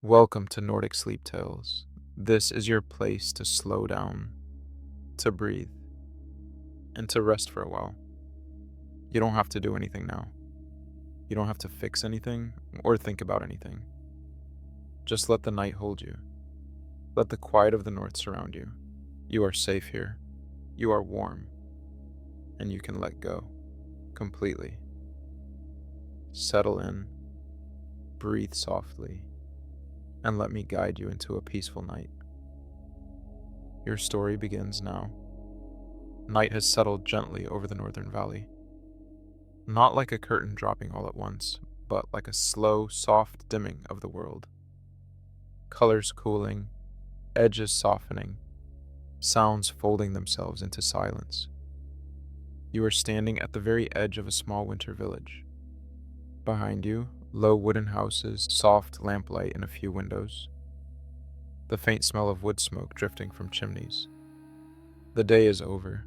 Welcome to Nordic Sleep Tales. This is your place to slow down, to breathe, and to rest for a while. You don't have to do anything now. You don't have to fix anything or think about anything. Just let the night hold you. Let the quiet of the north surround you. You are safe here. You are warm. And you can let go completely. Settle in, breathe softly, and let me guide you into a peaceful night. Your story begins now. Night has settled gently over the northern valley. Not like a curtain dropping all at once, but like a slow, soft dimming of the world. Colors cooling, edges softening, sounds folding themselves into silence. You are standing at the very edge of a small winter village. Behind you, low wooden houses, soft lamplight in a few windows. The faint smell of wood smoke drifting from chimneys. The day is over.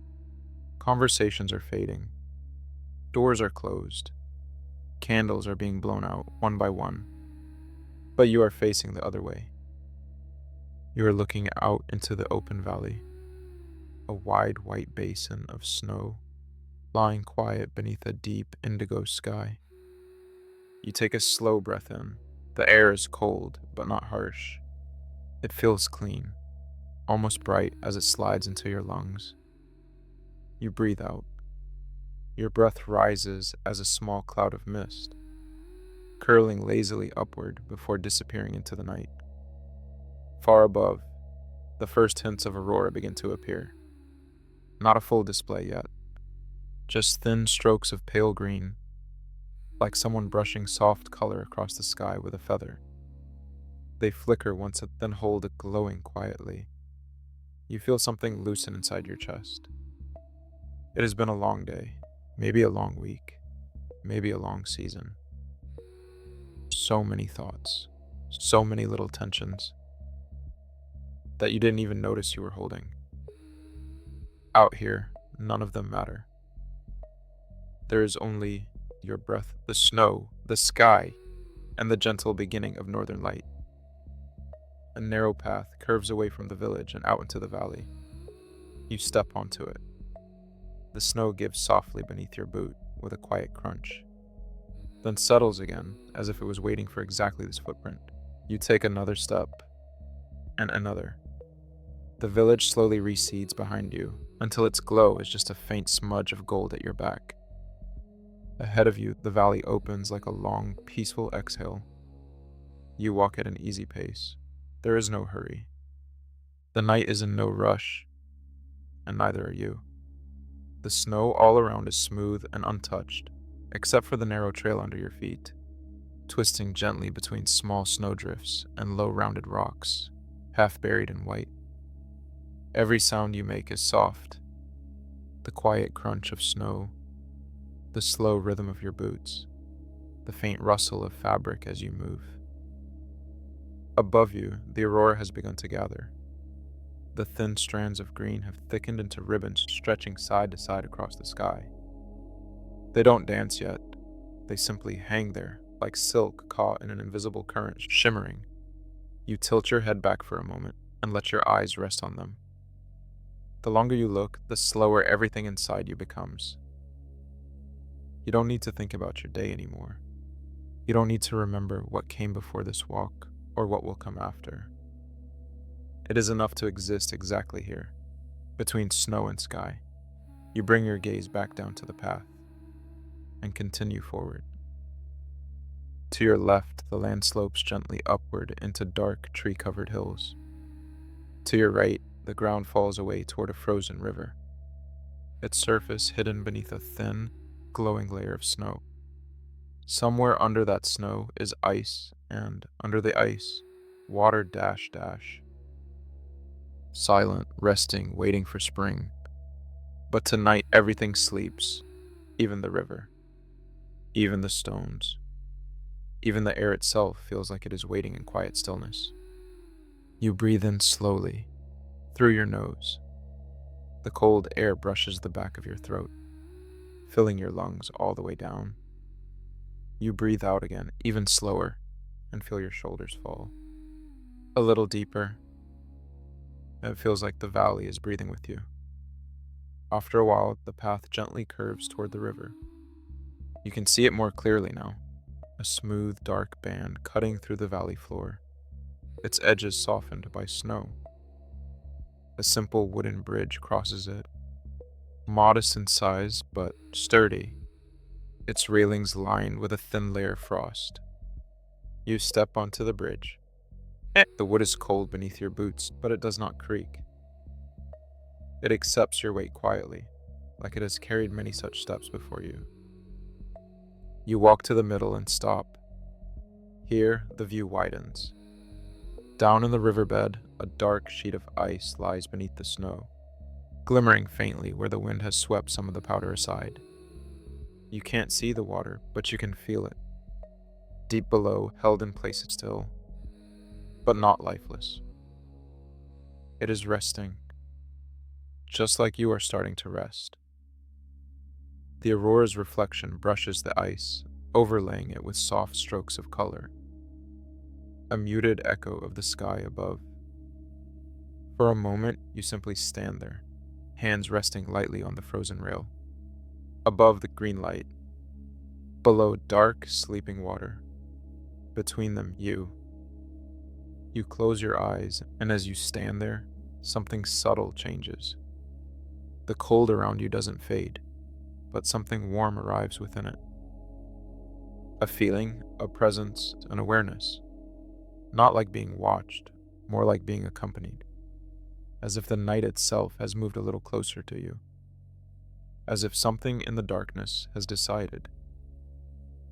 Conversations are fading. Doors are closed. Candles are being blown out, one by one. But you are facing the other way. You are looking out into the open valley, a wide white basin of snow, lying quiet beneath a deep indigo sky. You take a slow breath in. The air is cold, but not harsh. It feels clean, almost bright as it slides into your lungs. You breathe out. Your breath rises as a small cloud of mist, curling lazily upward before disappearing into the night. Far above, the first hints of aurora begin to appear. Not a full display yet, just thin strokes of pale green, like someone brushing soft color across the sky with a feather. They flicker once, then hold glowing quietly. You feel something loosen inside your chest. It has been a long day, maybe a long week, maybe a long season. So many thoughts, so many little tensions that you didn't even notice you were holding. Out here, none of them matter. There is only your breath, the snow, the sky, and the gentle beginning of northern light. A narrow path curves away from the village and out into the valley. You step onto it. The snow gives softly beneath your boot with a quiet crunch, then settles again as if it was waiting for exactly this footprint. You take another step, and another. The village slowly recedes behind you until its glow is just a faint smudge of gold at your back. Ahead of you, the valley opens like a long, peaceful exhale. You walk at an easy pace. There is no hurry. The night is in no rush, and neither are you. The snow all around is smooth and untouched, except for the narrow trail under your feet, twisting gently between small snowdrifts and low rounded rocks, half buried in white. Every sound you make is soft. The quiet crunch of snow, the slow rhythm of your boots, the faint rustle of fabric as you move. Above you, the aurora has begun to gather. The thin strands of green have thickened into ribbons stretching side to side across the sky. They don't dance yet. They simply hang there, like silk caught in an invisible current, shimmering. You tilt your head back for a moment and let your eyes rest on them. The longer you look, the slower everything inside you becomes. You don't need to think about your day anymore. You don't need to remember what came before this walk or what will come after. It is enough to exist exactly here, between snow and sky. You bring your gaze back down to the path and continue forward. To your left, the land slopes gently upward into dark, tree-covered hills. To your right, the ground falls away toward a frozen river, its surface hidden beneath a thin, glowing layer of snow. Somewhere under that snow is ice, and under the ice, water dash dash. Silent, resting, waiting for spring. But tonight everything sleeps, even the river, even the stones. Even the air itself feels like it is waiting in quiet stillness. You breathe in slowly, through your nose. The cold air brushes the back of your throat, filling your lungs all the way down. You breathe out again, even slower, and feel your shoulders fall. A little deeper. It feels like the valley is breathing with you. After a while, the path gently curves toward the river. You can see it more clearly now, a smooth, dark band cutting through the valley floor, its edges softened by snow. A simple wooden bridge crosses it, modest in size but sturdy, its railings lined with a thin layer of frost. You step onto the bridge. The wood is cold beneath your boots, but it does not creak. It accepts your weight quietly, like it has carried many such steps before you. You walk to the middle and stop. Here, the view widens. Down in the riverbed, a dark sheet of ice lies beneath the snow, glimmering faintly where the wind has swept some of the powder aside. You can't see the water, but you can feel it. Deep below, held in place still, but not lifeless. It is resting, just like you are starting to rest. The aurora's reflection brushes the ice, overlaying it with soft strokes of color, a muted echo of the sky above. For a moment, you simply stand there, hands resting lightly on the frozen rail. Above the green light, below dark, sleeping water. Between them, you. You close your eyes, and as you stand there, something subtle changes. The cold around you doesn't fade, but something warm arrives within it. A feeling, a presence, an awareness. Not like being watched, more like being accompanied. As if the night itself has moved a little closer to you. As if something in the darkness has decided.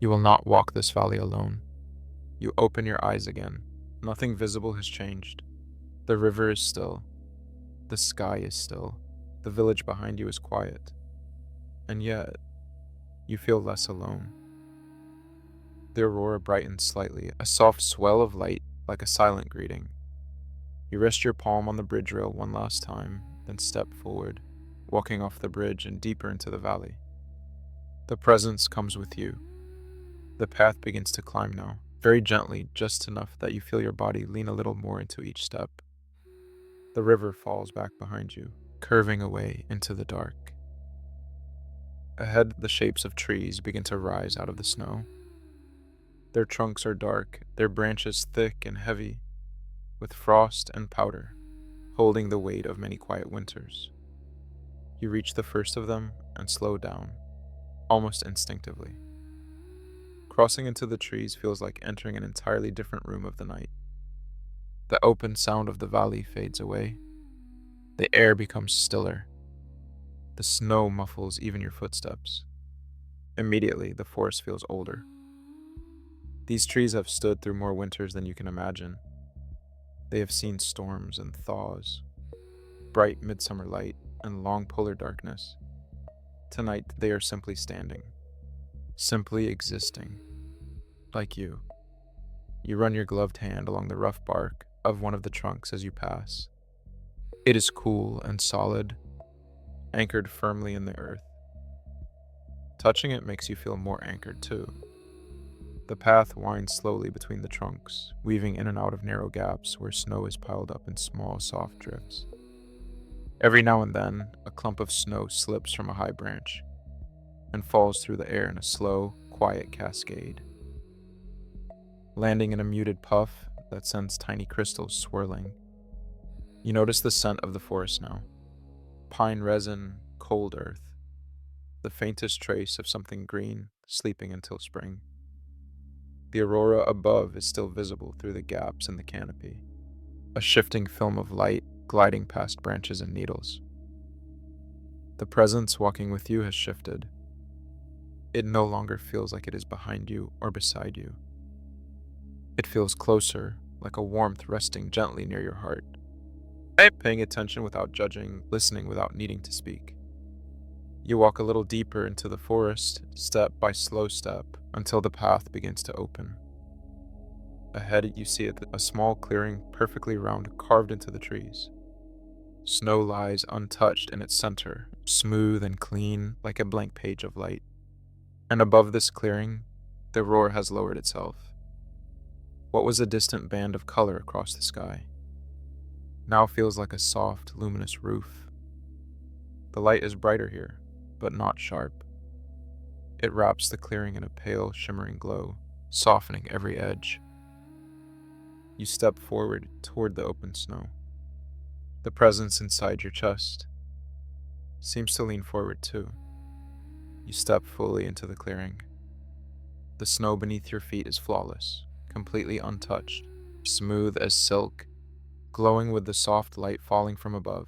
You will not walk this valley alone. You open your eyes again. Nothing visible has changed. The river is still. The sky is still. The village behind you is quiet. And yet, you feel less alone. The aurora brightens slightly, a soft swell of light like a silent greeting. You rest your palm on the bridge rail one last time, then step forward, walking off the bridge and deeper into the valley. The presence comes with you. The path begins to climb now, very gently, just enough that you feel your body lean a little more into each step. The river falls back behind you, curving away into the dark. Ahead, the shapes of trees begin to rise out of the snow. Their trunks are dark, their branches thick and heavy, with frost and powder, holding the weight of many quiet winters. You reach the first of them and slow down, almost instinctively. Crossing into the trees feels like entering an entirely different room of the night. The open sound of the valley fades away. The air becomes stiller. The snow muffles even your footsteps. Immediately, the forest feels older. These trees have stood through more winters than you can imagine. They have seen storms and thaws, bright midsummer light, and long polar darkness. Tonight, they are simply standing, simply existing, like you. You run your gloved hand along the rough bark of one of the trunks as you pass. It is cool and solid, anchored firmly in the earth. Touching it makes you feel more anchored too. The path winds slowly between the trunks, weaving in and out of narrow gaps where snow is piled up in small, soft drifts. Every now and then, a clump of snow slips from a high branch and falls through the air in a slow, quiet cascade, landing in a muted puff that sends tiny crystals swirling. You notice the scent of the forest now. Pine resin, cold earth, the faintest trace of something green sleeping until spring. The aurora above is still visible through the gaps in the canopy, a shifting film of light gliding past branches and needles. The presence walking with you has shifted. It no longer feels like it is behind you or beside you. It feels closer, like a warmth resting gently near your heart. Paying attention without judging, listening without needing to speak. You walk a little deeper into the forest, step by slow step, until the path begins to open. Ahead, you see a small clearing perfectly round, carved into the trees. Snow lies untouched in its center, smooth and clean, like a blank page of light. And above this clearing, the aurora has lowered itself. What was a distant band of color across the sky now feels like a soft, luminous roof. The light is brighter here, but not sharp. It wraps the clearing in a pale, shimmering glow, softening every edge. You step forward toward the open snow. The presence inside your chest seems to lean forward too. You step fully into the clearing. The snow beneath your feet is flawless, completely untouched, smooth as silk, glowing with the soft light falling from above.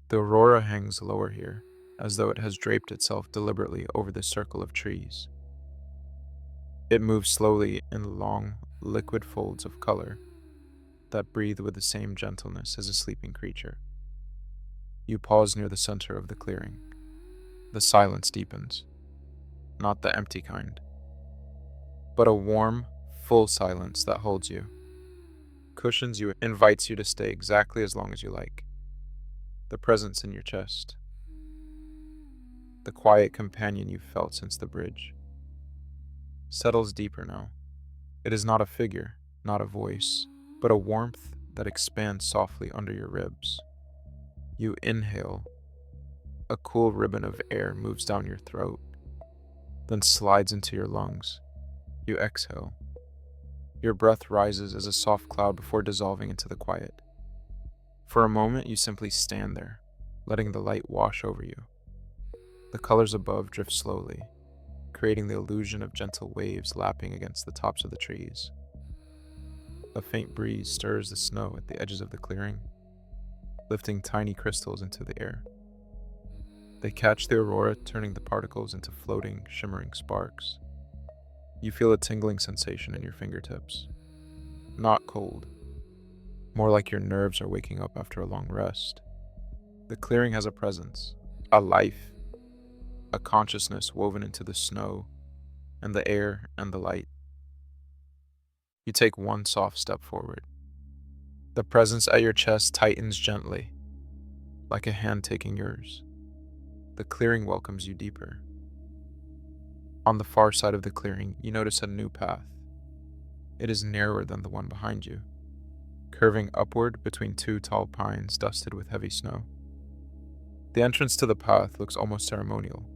The aurora hangs lower here, as though it has draped itself deliberately over the circle of trees. It moves slowly in long, liquid folds of color that breathe with the same gentleness as a sleeping creature. You pause near the center of the clearing. The silence deepens, not the empty kind, but a warm, full silence that holds you, cushions you, invites you to stay exactly as long as you like. The presence in your chest, the quiet companion you've felt since the bridge, settles deeper now. It is not a figure, not a voice, but a warmth that expands softly under your ribs. You inhale. A cool ribbon of air moves down your throat, then slides into your lungs. You exhale. Your breath rises as a soft cloud before dissolving into the quiet. For a moment, you simply stand there, letting the light wash over you. The colors above drift slowly, creating the illusion of gentle waves lapping against the tops of the trees. A faint breeze stirs the snow at the edges of the clearing, lifting tiny crystals into the air. They catch the aurora, turning the particles into floating, shimmering sparks. You feel a tingling sensation in your fingertips. Not cold, more like your nerves are waking up after a long rest. The clearing has a presence, a life, a consciousness woven into the snow and the air and the light. You take one soft step forward. The presence at your chest tightens gently, like a hand taking yours. The clearing welcomes you deeper. On the far side of the clearing, you notice a new path. It is narrower than the one behind you, curving upward between two tall pines dusted with heavy snow. The entrance to the path looks almost ceremonial,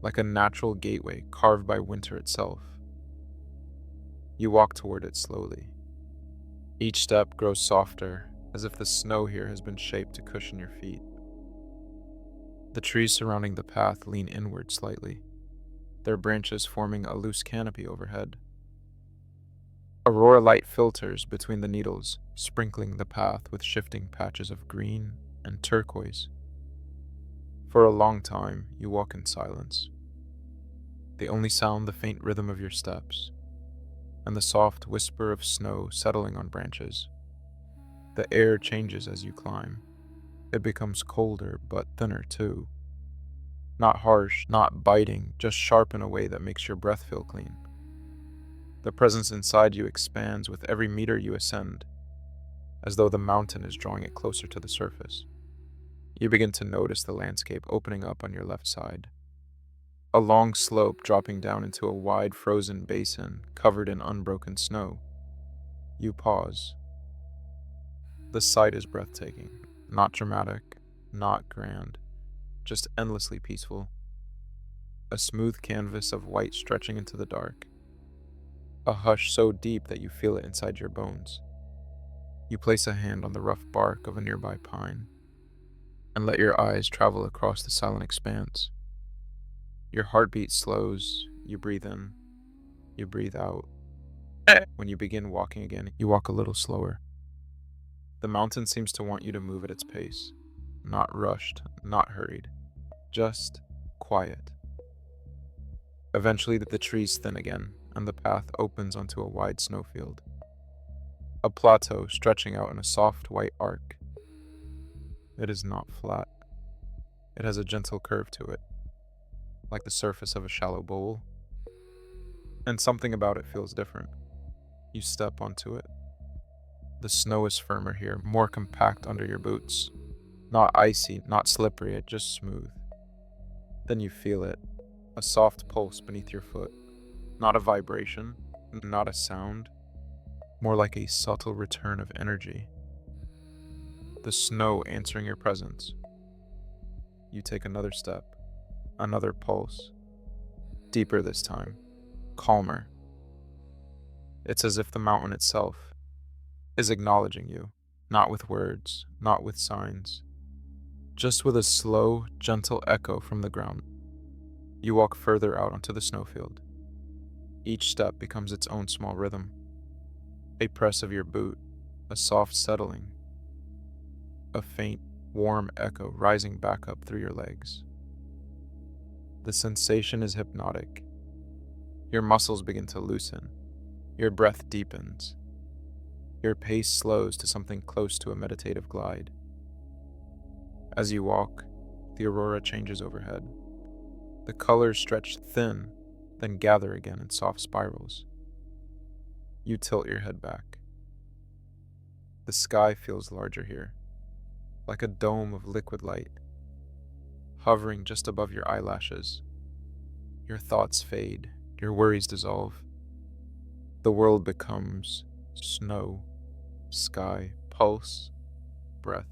like a natural gateway carved by winter itself. You walk toward it slowly. Each step grows softer, as if the snow here has been shaped to cushion your feet. The trees surrounding the path lean inward slightly, their branches forming a loose canopy overhead. Aurora light filters between the needles, sprinkling the path with shifting patches of green and turquoise. For a long time, you walk in silence. The only sound the faint rhythm of your steps, and the soft whisper of snow settling on branches. The air changes as you climb. It becomes colder, but thinner too. Not harsh, not biting, just sharp in a way that makes your breath feel clean. The presence inside you expands with every meter you ascend, as though the mountain is drawing it closer to the surface. You begin to notice the landscape opening up on your left side. A long slope dropping down into a wide frozen basin covered in unbroken snow. You pause. The sight is breathtaking, not dramatic, not grand, just endlessly peaceful. A smooth canvas of white stretching into the dark. A hush so deep that you feel it inside your bones. You place a hand on the rough bark of a nearby pine and let your eyes travel across the silent expanse. Your heartbeat slows, you breathe in, you breathe out. When you begin walking again, you walk a little slower. The mountain seems to want you to move at its pace, not rushed, not hurried, just quiet. Eventually, the trees thin again, and the path opens onto a wide snowfield. A plateau stretching out in a soft white arc. It is not flat. It has a gentle curve to it, like the surface of a shallow bowl. And something about it feels different. You step onto it. The snow is firmer here, more compact under your boots. Not icy, not slippery, just smooth. Then you feel it, a soft pulse beneath your foot. Not a vibration, not a sound, more like a subtle return of energy. The snow answering your presence. You take another step, another pulse, deeper this time, calmer. It's as if the mountain itself is acknowledging you, not with words, not with signs, just with a slow, gentle echo from the ground. You walk further out onto the snowfield. Each step becomes its own small rhythm. A press of your boot, a soft settling, a faint, warm echo rising back up through your legs. The sensation is hypnotic. Your muscles begin to loosen. Your breath deepens. Your pace slows to something close to a meditative glide. As you walk, the aurora changes overhead. The colors stretch thin, then gather again in soft spirals. You tilt your head back. The sky feels larger here, like a dome of liquid light, hovering just above your eyelashes. Your thoughts fade, your worries dissolve. The world becomes snow, sky, pulse, breath.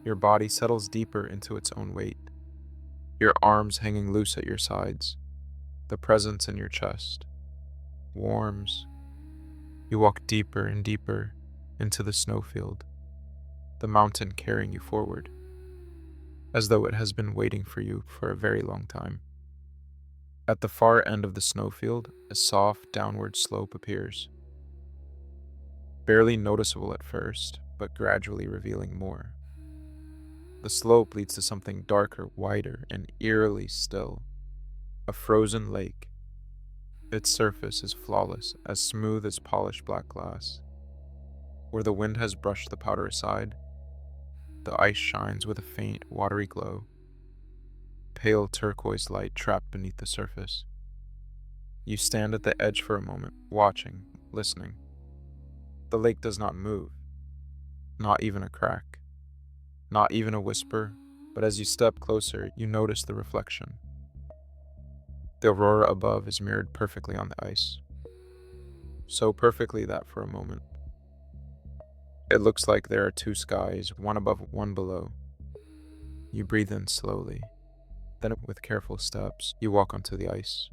Your body settles deeper into its own weight, your arms hanging loose at your sides, the presence in your chest warms. You walk deeper and deeper into the snowfield, the mountain carrying you forward, as though it has been waiting for you for a very long time. At the far end of the snowfield, a soft downward slope appears, barely noticeable at first, but gradually revealing more. The slope leads to something darker, wider, and eerily still. A frozen lake. Its surface is flawless, as smooth as polished black glass. Where the wind has brushed the powder aside, the ice shines with a faint, watery glow. Pale turquoise light trapped beneath the surface. You stand at the edge for a moment, watching, listening. The lake does not move, not even a crack. Not even a whisper, but as you step closer, you notice the reflection. The aurora above is mirrored perfectly on the ice. So perfectly that for a moment, it looks like there are two skies, one above, one below. You breathe in slowly. Then, with careful steps, you walk onto the ice.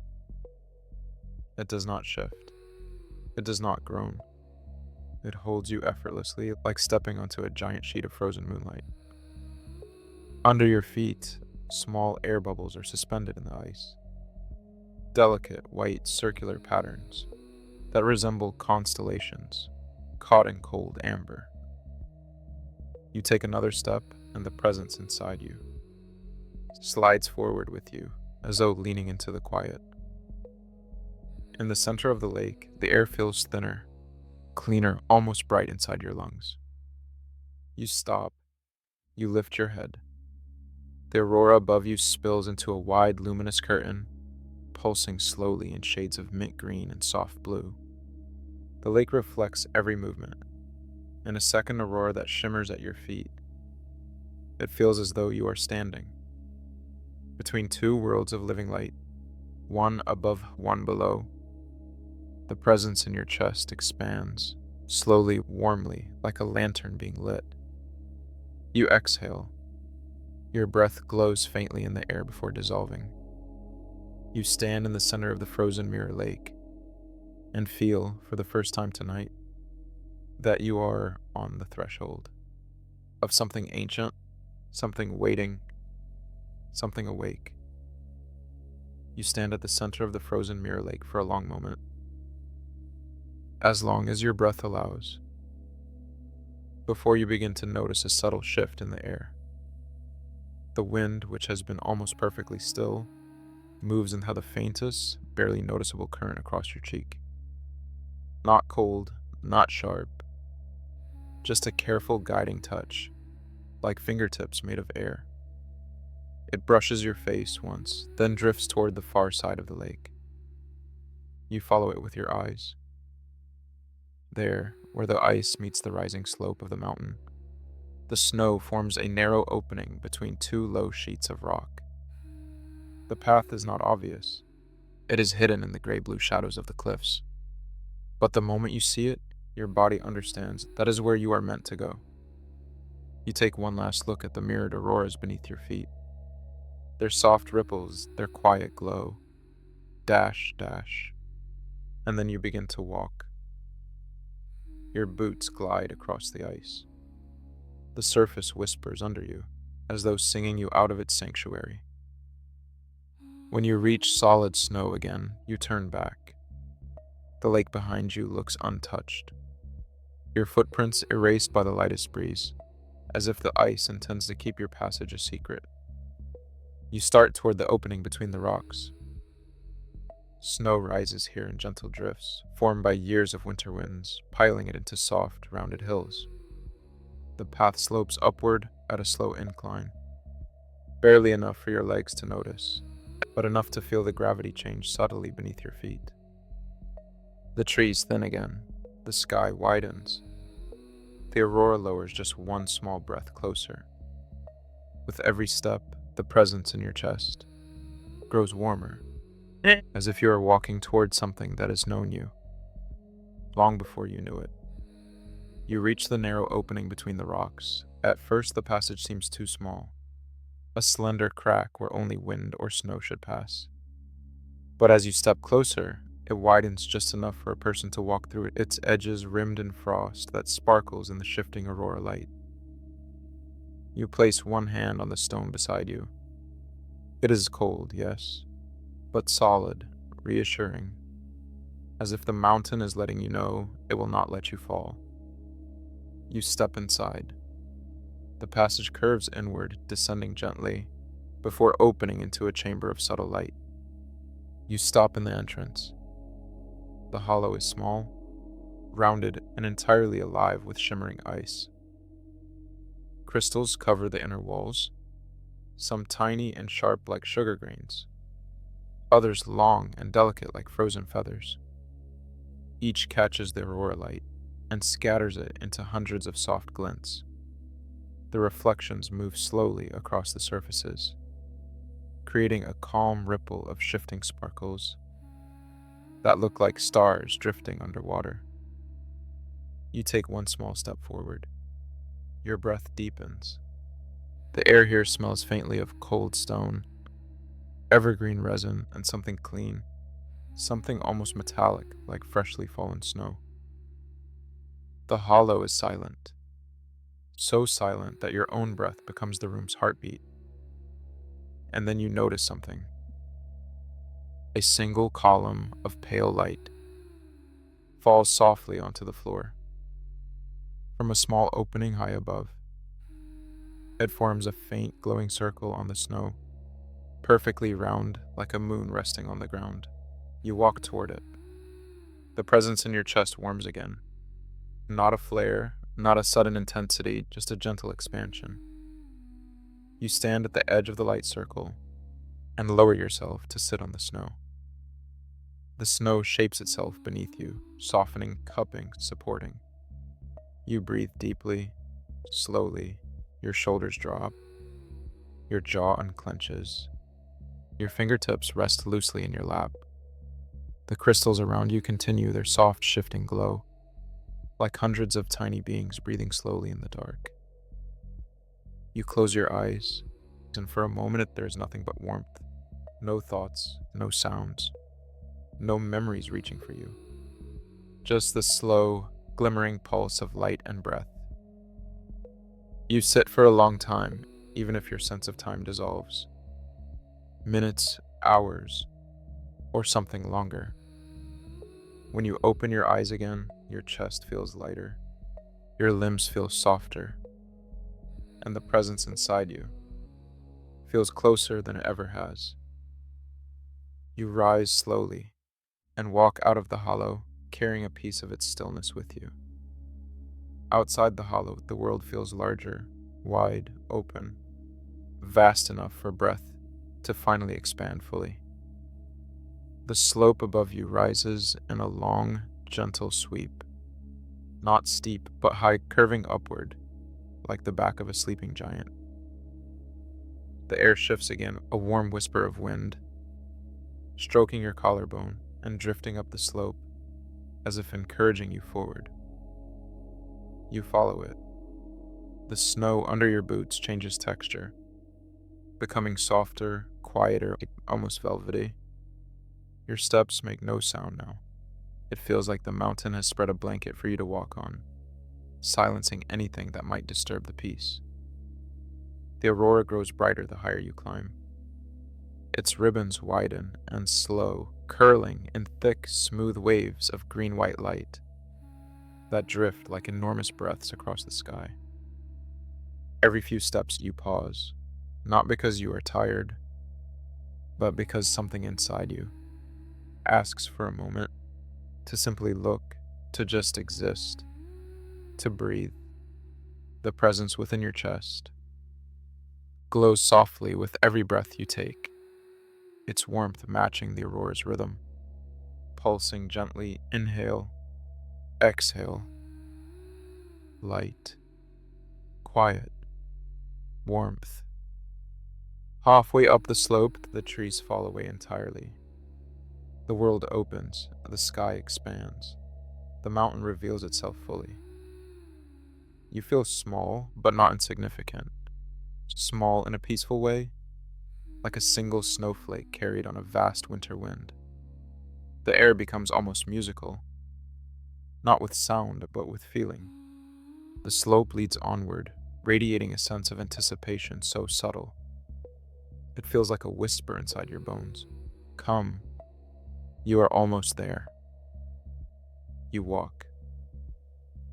It does not shift. It does not groan. It holds you effortlessly, like stepping onto a giant sheet of frozen moonlight. Under your feet, small air bubbles are suspended in the ice. Delicate, white, circular patterns that resemble constellations caught in cold amber. You take another step, and the presence inside you slides forward with you, as though leaning into the quiet. In the center of the lake, the air feels thinner, cleaner, almost bright inside your lungs. You stop. You lift your head. The aurora above you spills into a wide, luminous curtain, pulsing slowly in shades of mint green and soft blue. The lake reflects every movement, in a second aurora that shimmers at your feet. It feels as though you are standing between two worlds of living light, one above, one below. The presence in your chest expands, slowly, warmly, like a lantern being lit. You exhale. Your breath glows faintly in the air before dissolving. You stand in the center of the frozen mirror lake and feel, for the first time tonight, that you are on the threshold of something ancient, something waiting, something awake. You stand at the center of the frozen mirror lake for a long moment, as long as your breath allows, before you begin to notice a subtle shift in the air. The wind, which has been almost perfectly still, moves in how the faintest, barely noticeable current across your cheek. Not cold, not sharp, just a careful guiding touch, like fingertips made of air. It brushes your face once, then drifts toward the far side of the lake. You follow it with your eyes. There, where the ice meets the rising slope of the mountain, the snow forms a narrow opening between two low sheets of rock. The path is not obvious. It is hidden in the gray-blue shadows of the cliffs. But the moment you see it, your body understands that is where you are meant to go. You take one last look at the mirrored auroras beneath your feet. Their soft ripples, their quiet glow. Dash, dash. And then you begin to walk. Your boots glide across the ice. The surface whispers under you, as though singing you out of its sanctuary. When you reach solid snow again, you turn back. The lake behind you looks untouched. Your footprints erased by the lightest breeze, as if the ice intends to keep your passage a secret. You start toward the opening between the rocks. Snow rises here in gentle drifts, formed by years of winter winds, piling it into soft, rounded hills. The path slopes upward at a slow incline, barely enough for your legs to notice, but enough to feel the gravity change subtly beneath your feet. The trees thin again, the sky widens. The aurora lowers just one small breath closer. With every step, the presence in your chest grows warmer, as if you are walking toward something that has known you, long before you knew it. You reach the narrow opening between the rocks. At first, the passage seems too small, a slender crack where only wind or snow should pass. But as you step closer, it widens just enough for a person to walk through it, its edges rimmed in frost that sparkles in the shifting aurora light. You place one hand on the stone beside you. It is cold, yes, but solid, reassuring, as if the mountain is letting you know it will not let you fall. You step inside. The passage curves inward, descending gently, before opening into a chamber of subtle light. You stop in the entrance. The hollow is small, rounded, and entirely alive with shimmering ice. Crystals cover the inner walls, some tiny and sharp like sugar grains, others long and delicate like frozen feathers. Each catches the aurora light and scatters it into hundreds of soft glints. The reflections move slowly across the surfaces, creating a calm ripple of shifting sparkles that look like stars drifting underwater. You take one small step forward. Your breath deepens. The air here smells faintly of cold stone, evergreen resin, and something clean, something almost metallic like freshly fallen snow. The hollow is silent, so silent that your own breath becomes the room's heartbeat. And then you notice something. A single column of pale light falls softly onto the floor. From a small opening high above, it forms a faint glowing circle on the snow, perfectly round like a moon resting on the ground. You walk toward it. The presence in your chest warms again. Not a flare, not a sudden intensity, just a gentle expansion. You stand at the edge of the light circle and lower yourself to sit on the snow. The snow shapes itself beneath you, softening, cupping, supporting. You breathe deeply, slowly. Your shoulders drop. Your jaw unclenches. Your fingertips rest loosely in your lap. The crystals around you continue their soft, shifting glow, like hundreds of tiny beings breathing slowly in the dark. You close your eyes, and for a moment there is nothing but warmth. No thoughts, no sounds, no memories reaching for you. Just the slow, glimmering pulse of light and breath. You sit for a long time, even if your sense of time dissolves. Minutes, hours, or something longer. When you open your eyes again, your chest feels lighter, your limbs feel softer, and the presence inside you feels closer than it ever has. You rise slowly and walk out of the hollow, carrying a piece of its stillness with you. Outside the hollow, the world feels larger, wide, open, vast enough for breath to finally expand fully. The slope above you rises in a long, gentle sweep, not steep, but high, curving upward, like the back of a sleeping giant. The air shifts again, a warm whisper of wind, stroking your collarbone and drifting up the slope. as if encouraging you forward. You follow it. The snow under your boots changes texture, becoming softer, quieter, almost velvety. Your steps make no sound now. It feels like the mountain has spread a blanket for you to walk on, silencing anything that might disturb the peace. The aurora grows brighter the higher you climb. Its ribbons widen and slow, curling in thick, smooth waves of green-white light that drift like enormous breaths across the sky. Every few steps you pause, not because you are tired, but because something inside you asks for a moment to simply look, to just exist, to breathe. The presence within your chest glows softly with every breath you take, its warmth matching the aurora's rhythm, pulsing gently. Inhale, exhale, light, quiet, warmth. Halfway up the slope, the trees fall away entirely. The world opens, the sky expands, the mountain reveals itself fully. You feel small, but not insignificant. Small in a peaceful way, like a single snowflake carried on a vast winter wind. The air becomes almost musical, not with sound, but with feeling. The slope leads onward, radiating a sense of anticipation so subtle. It feels like a whisper inside your bones. Come, you are almost there. You walk.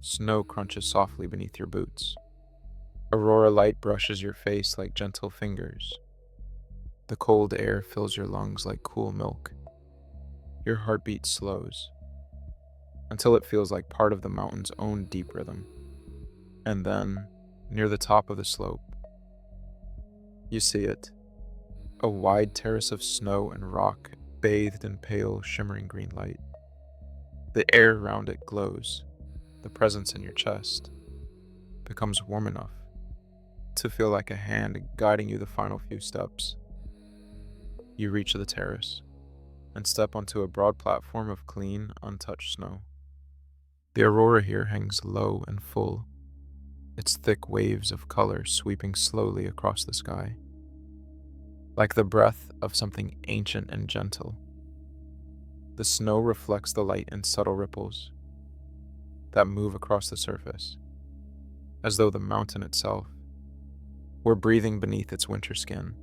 Snow crunches softly beneath your boots. Aurora light brushes your face like gentle fingers. The cold air fills your lungs like cool milk. Your heartbeat slows until it feels like part of the mountain's own deep rhythm. And then, near the top of the slope, you see it. A wide terrace of snow and rock bathed in pale, shimmering green light. The air around it glows. The presence in your chest becomes warm enough to feel like a hand guiding you the final few steps. You reach the terrace and step onto a broad platform of clean, untouched snow. The aurora here hangs low and full, its thick waves of color sweeping slowly across the sky, like the breath of something ancient and gentle. The snow reflects the light in subtle ripples that move across the surface, as though the mountain itself were breathing beneath its winter skin.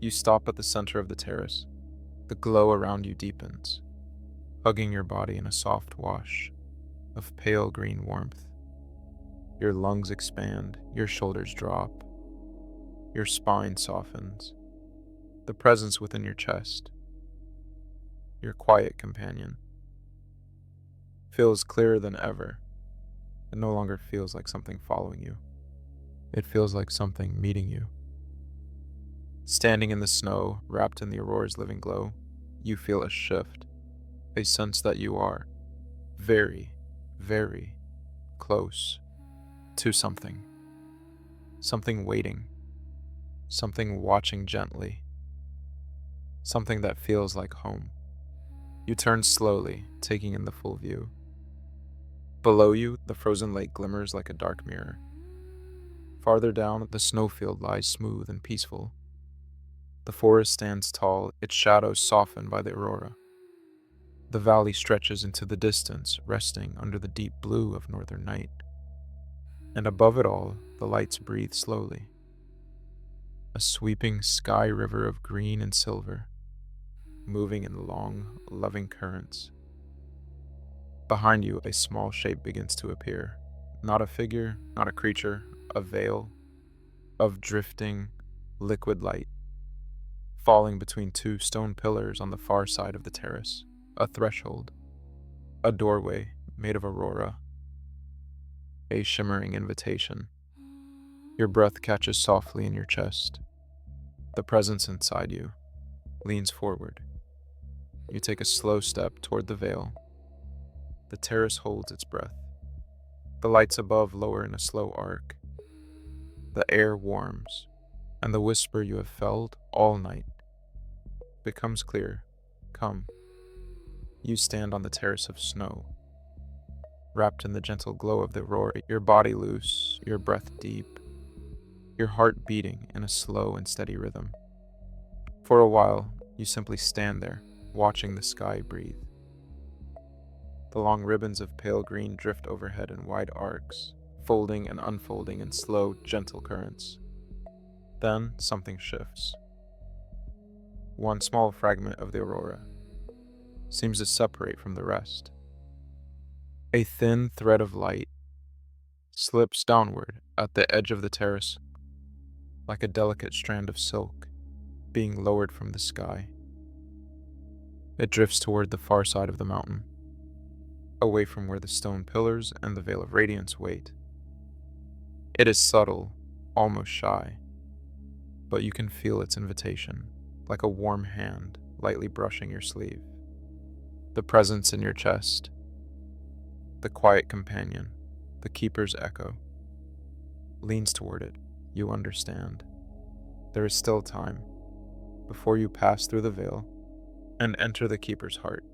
You stop at the center of the terrace. The glow around you deepens, hugging your body in a soft wash of pale green warmth. Your lungs expand, your shoulders drop, your spine softens. The presence within your chest, your quiet companion, feels clearer than ever. It no longer feels like something following you. It feels like something meeting you. Standing in the snow, wrapped in the aurora's living glow, you feel a shift, a sense that you are very, very close to something. Something waiting, something watching gently, something that feels like home. You turn slowly, taking in the full view. Below you, the frozen lake glimmers like a dark mirror. Farther down, the snowfield lies smooth and peaceful. The forest stands tall, its shadows softened by the aurora. The valley stretches into the distance, resting under the deep blue of northern night. And above it all, the lights breathe slowly. A sweeping sky river of green and silver, moving in long, loving currents. Behind you, a small shape begins to appear. Not a figure, not a creature, a veil of drifting, liquid light, falling between two stone pillars on the far side of the terrace. A threshold, a doorway made of aurora, a shimmering invitation. Your breath catches softly in your chest. The presence inside you leans forward. You take a slow step toward the veil. The terrace holds its breath. The lights above lower in a slow arc. The air warms, and the whisper you have felt all night becomes clear. Come. You stand on the terrace of snow, wrapped in the gentle glow of the aurora, your body loose, your breath deep, your heart beating in a slow and steady rhythm. For a while, you simply stand there, watching the sky breathe. The long ribbons of pale green drift overhead in wide arcs, folding and unfolding in slow, gentle currents. Then something shifts. One small fragment of the aurora seems to separate from the rest. A thin thread of light slips downward at the edge of the terrace, like a delicate strand of silk being lowered from the sky. It drifts toward the far side of the mountain, away from where the stone pillars and the veil of radiance wait. It is subtle, almost shy, but you can feel its invitation, like a warm hand lightly brushing your sleeve. The presence in your chest, the quiet companion, the keeper's echo, leans toward it. You understand. There is still time before you pass through the veil and enter the keeper's heart.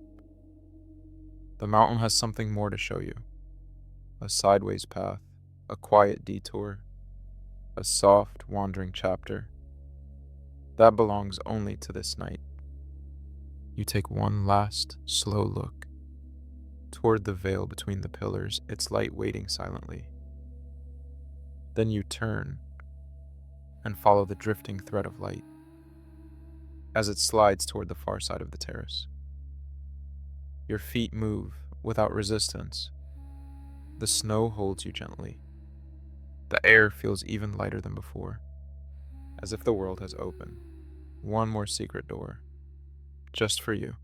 The mountain has something more to show you. A sideways path, a quiet detour, a soft, wandering chapter. That belongs only to this night. You take one last, slow look toward the veil between the pillars, its light waiting silently. Then you turn and follow the drifting thread of light as it slides toward the far side of the terrace. Your feet move without resistance. The snow holds you gently. The air feels even lighter than before, as if the world has opened. One more secret door, just for you.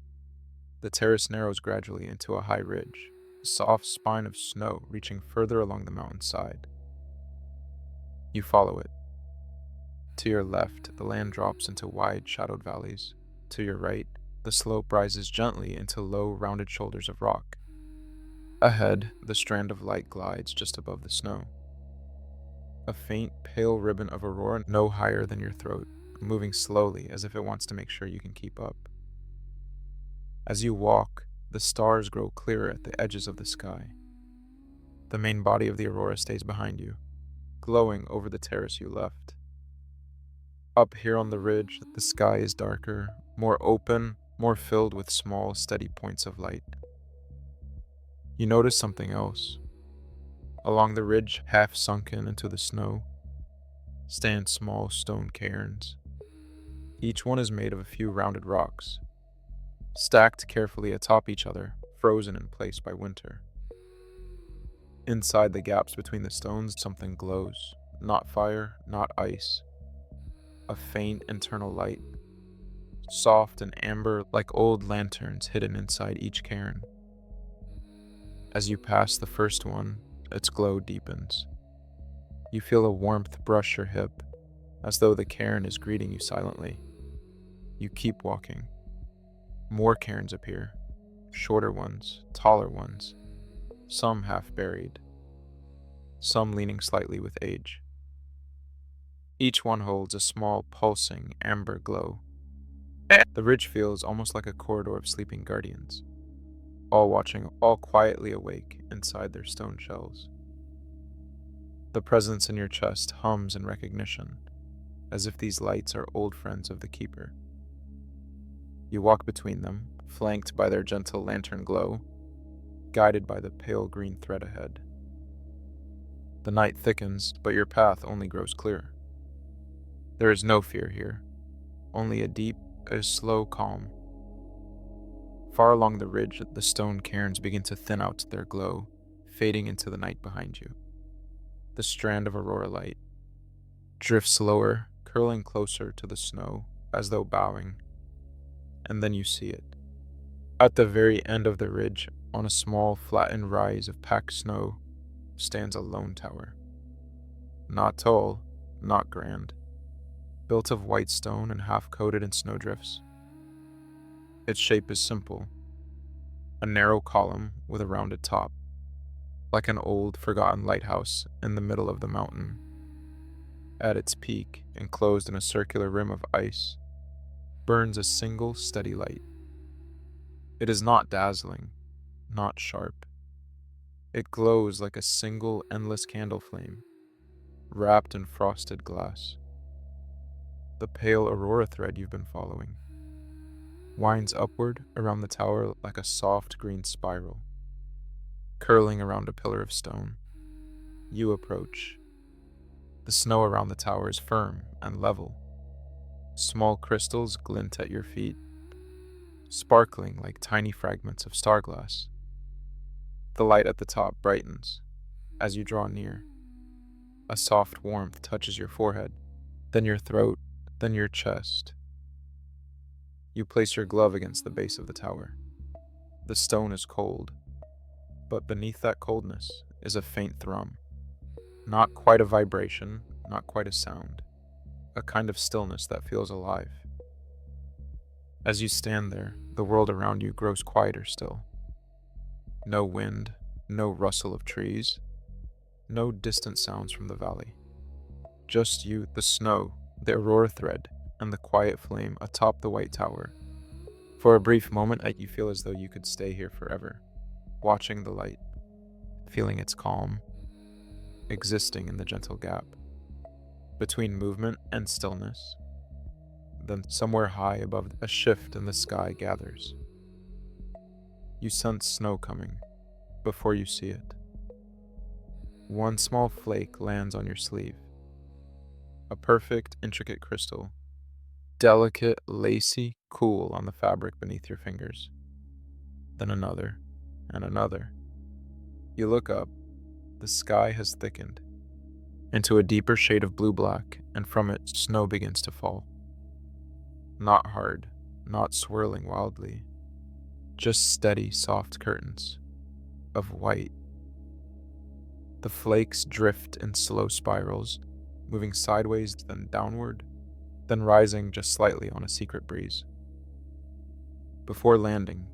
The terrace narrows gradually into a high ridge, a soft spine of snow reaching further along the mountainside. You follow it. To your left, the land drops into wide, shadowed valleys. To your right, the slope rises gently into low, rounded shoulders of rock. Ahead, the strand of light glides just above the snow. A faint, pale ribbon of aurora no higher than your throat, moving slowly as if it wants to make sure you can keep up. As you walk, the stars grow clearer at the edges of the sky. The main body of the aurora stays behind you, glowing over the terrace you left. Up here on the ridge, the sky is darker, more open, more filled with small, steady points of light. You notice something else. Along the ridge, half sunken into the snow, stand small stone cairns. Each one is made of a few rounded rocks, stacked carefully atop each other, frozen in place by winter. Inside the gaps between the stones, something glows. Not fire, not ice. A faint internal light, soft and amber like old lanterns hidden inside each cairn. As you pass the first one, its glow deepens. You feel a warmth brush your hip, as though the cairn is greeting you silently. You keep walking. More cairns appear, shorter ones, taller ones, some half buried, some leaning slightly with age. Each one holds a small, pulsing, amber glow. The ridge feels almost like a corridor of sleeping guardians, all watching, all quietly awake inside their stone shells. The presence in your chest hums in recognition, as if these lights are old friends of the keeper. You walk between them, flanked by their gentle lantern glow, guided by the pale green thread ahead. The night thickens, but your path only grows clearer. There is no fear here, only a slow calm. Far along the ridge, the stone cairns begin to thin out their glow, fading into the night behind you. The strand of aurora light drifts lower, curling closer to the snow, as though bowing, and then you see it. At the very end of the ridge, on a small, flattened rise of packed snow, stands a lone tower. Not tall, not grand, built of white stone and half-coated in snowdrifts. Its shape is simple, a narrow column with a rounded top, like an old, forgotten lighthouse in the middle of the mountain. At its peak, enclosed in a circular rim of ice, burns a single steady light. It is not dazzling, not sharp. It glows like a single endless candle flame, wrapped in frosted glass. The pale aurora thread you've been following winds upward around the tower like a soft green spiral, curling around a pillar of stone. You approach. The snow around the tower is firm and level. Small crystals glint at your feet, sparkling like tiny fragments of starglass. The light at the top brightens as you draw near. A soft warmth touches your forehead, then your throat, then your chest. You place your glove against the base of the tower. The stone is cold, but beneath that coldness is a faint thrum. Not quite a vibration, not quite a sound. A kind of stillness that feels alive. As you stand there, the world around you grows quieter still. No wind, no rustle of trees, no distant sounds from the valley. Just you, the snow, the aurora thread, and the quiet flame atop the white tower. For a brief moment, you feel as though you could stay here forever, watching the light, feeling its calm, existing in the gentle gap between movement and stillness. Then somewhere high above, a shift in the sky gathers. You sense snow coming before you see it. One small flake lands on your sleeve. A perfect, intricate crystal, delicate, lacy, cool on the fabric beneath your fingers. Then another, and another. You look up. The sky has thickened into a deeper shade of blue-black, and from it, snow begins to fall. Not hard, not swirling wildly, just steady, soft curtains of white. The flakes drift in slow spirals, moving sideways, then downward, then rising just slightly on a secret breeze. Before landing,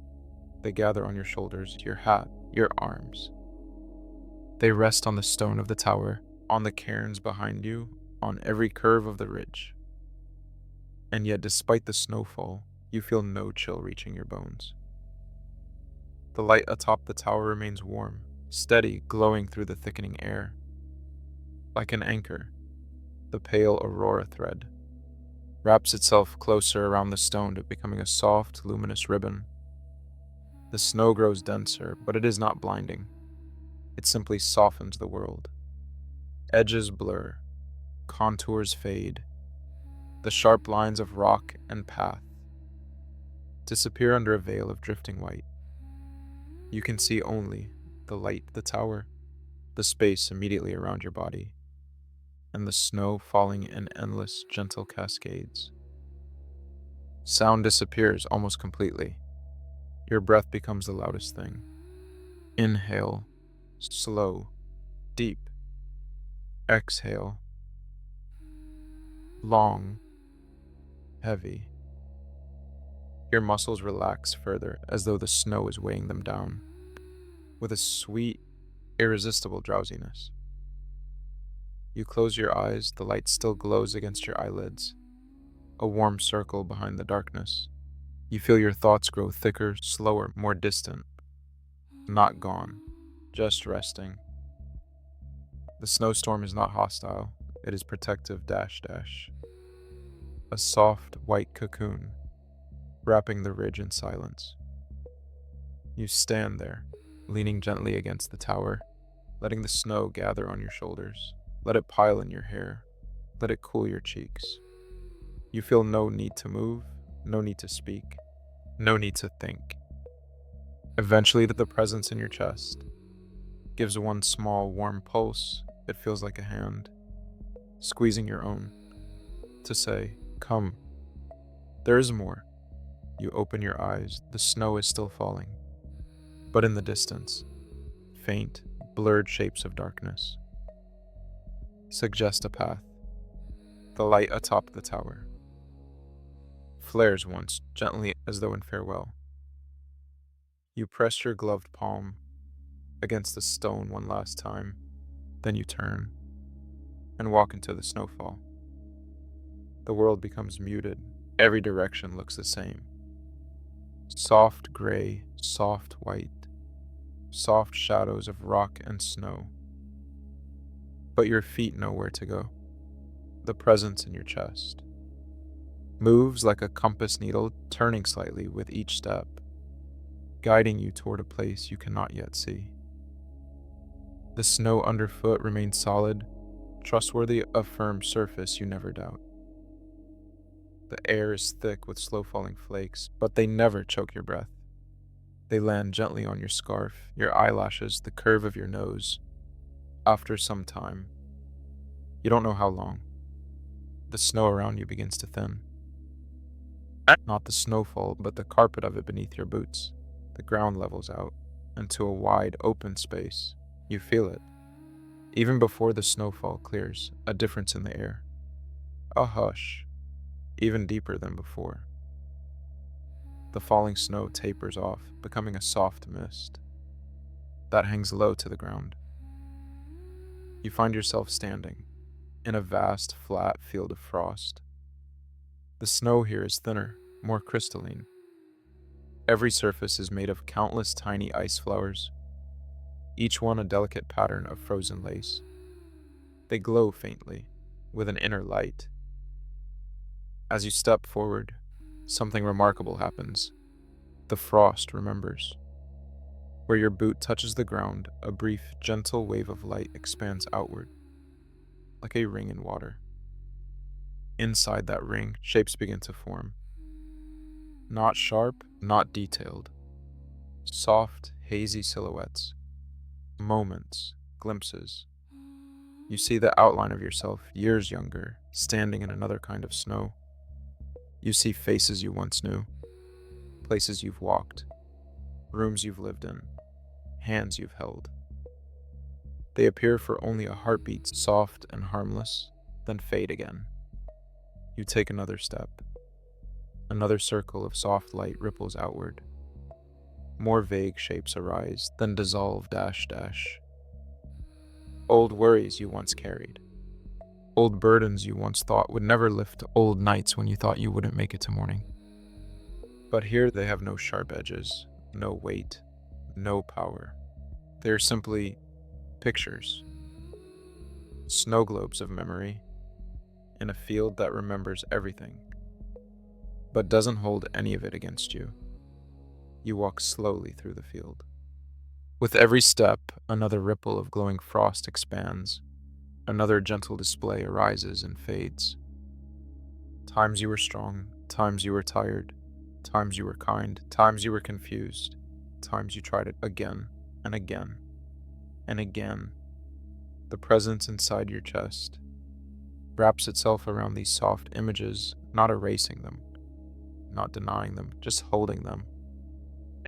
they gather on your shoulders, your hat, your arms. They rest on the stone of the tower, on the cairns behind you, on every curve of the ridge. And yet, despite the snowfall, you feel no chill reaching your bones. The light atop the tower remains warm, steady, glowing through the thickening air. Like an anchor, the pale aurora thread wraps itself closer around the stone to becoming a soft, luminous ribbon. The snow grows denser, but it is not blinding. It simply softens the world. Edges blur, contours fade. The sharp lines of rock and path disappear under a veil of drifting white. You can see only the light, the tower, the space immediately around your body, and the snow falling in endless, gentle cascades. Sound disappears almost completely. Your breath becomes the loudest thing. Inhale, slow, deep. Exhale, long, heavy. Your muscles relax further as though the snow is weighing them down, with a sweet, irresistible drowsiness. You close your eyes, the light still glows against your eyelids, a warm circle behind the darkness. You feel your thoughts grow thicker, slower, more distant. Not gone, just resting. The snowstorm is not hostile, it is protective dash. A soft, white cocoon, wrapping the ridge in silence. You stand there, leaning gently against the tower, letting the snow gather on your shoulders. Let it pile in your hair. Let it cool your cheeks. You feel no need to move, no need to speak, no need to think. Eventually, the presence in your chest gives one small, warm pulse. It feels like a hand, squeezing your own, to say, "Come." There is more. You open your eyes. The snow is still falling, but in the distance, faint, blurred shapes of darkness suggest a path. The light atop the tower flares once, gently as though in farewell. You press your gloved palm against the stone one last time, then you turn and walk into the snowfall. The world becomes muted. Every direction looks the same. Soft gray, soft white, soft shadows of rock and snow. But your feet know where to go. The presence in your chest moves like a compass needle, turning slightly with each step, guiding you toward a place you cannot yet see. The snow underfoot remains solid, trustworthy, a firm surface you never doubt. The air is thick with slow-falling flakes, but they never choke your breath. They land gently on your scarf, your eyelashes, the curve of your nose. After some time, you don't know how long, the snow around you begins to thin. Not the snowfall, but the carpet of it beneath your boots. The ground levels out into a wide, open space. You feel it. Even before the snowfall clears, a difference in the air. A hush, even deeper than before. The falling snow tapers off, becoming a soft mist that hangs low to the ground. You find yourself standing in a vast, flat field of frost. The snow here is thinner, more crystalline. Every surface is made of countless tiny ice flowers, each one a delicate pattern of frozen lace. They glow faintly, with an inner light. As you step forward, something remarkable happens. The frost remembers. Where your boot touches the ground, a brief, gentle wave of light expands outward, like a ring in water. Inside that ring, shapes begin to form. Not sharp, not detailed. Soft, hazy silhouettes. Moments, glimpses. You see the outline of yourself, years younger, standing in another kind of snow. You see faces you once knew, places you've walked, rooms you've lived in, hands you've held. They appear for only a heartbeat, soft and harmless, then fade again. You take another step. Another circle of soft light ripples outward. More vague shapes arise, then dissolve dash dash. Old worries you once carried. Old burdens you once thought would never lift, old nights when you thought you wouldn't make it to morning. But here they have no sharp edges, no weight, no power. They are simply pictures, snow globes of memory, in a field that remembers everything, but doesn't hold any of it against you. You walk slowly through the field. With every step, another ripple of glowing frost expands. Another gentle display arises and fades. Times you were strong, times you were tired, times you were kind, times you were confused, times you tried it again and again and again. The presence inside your chest wraps itself around these soft images, not erasing them, not denying them, just holding them.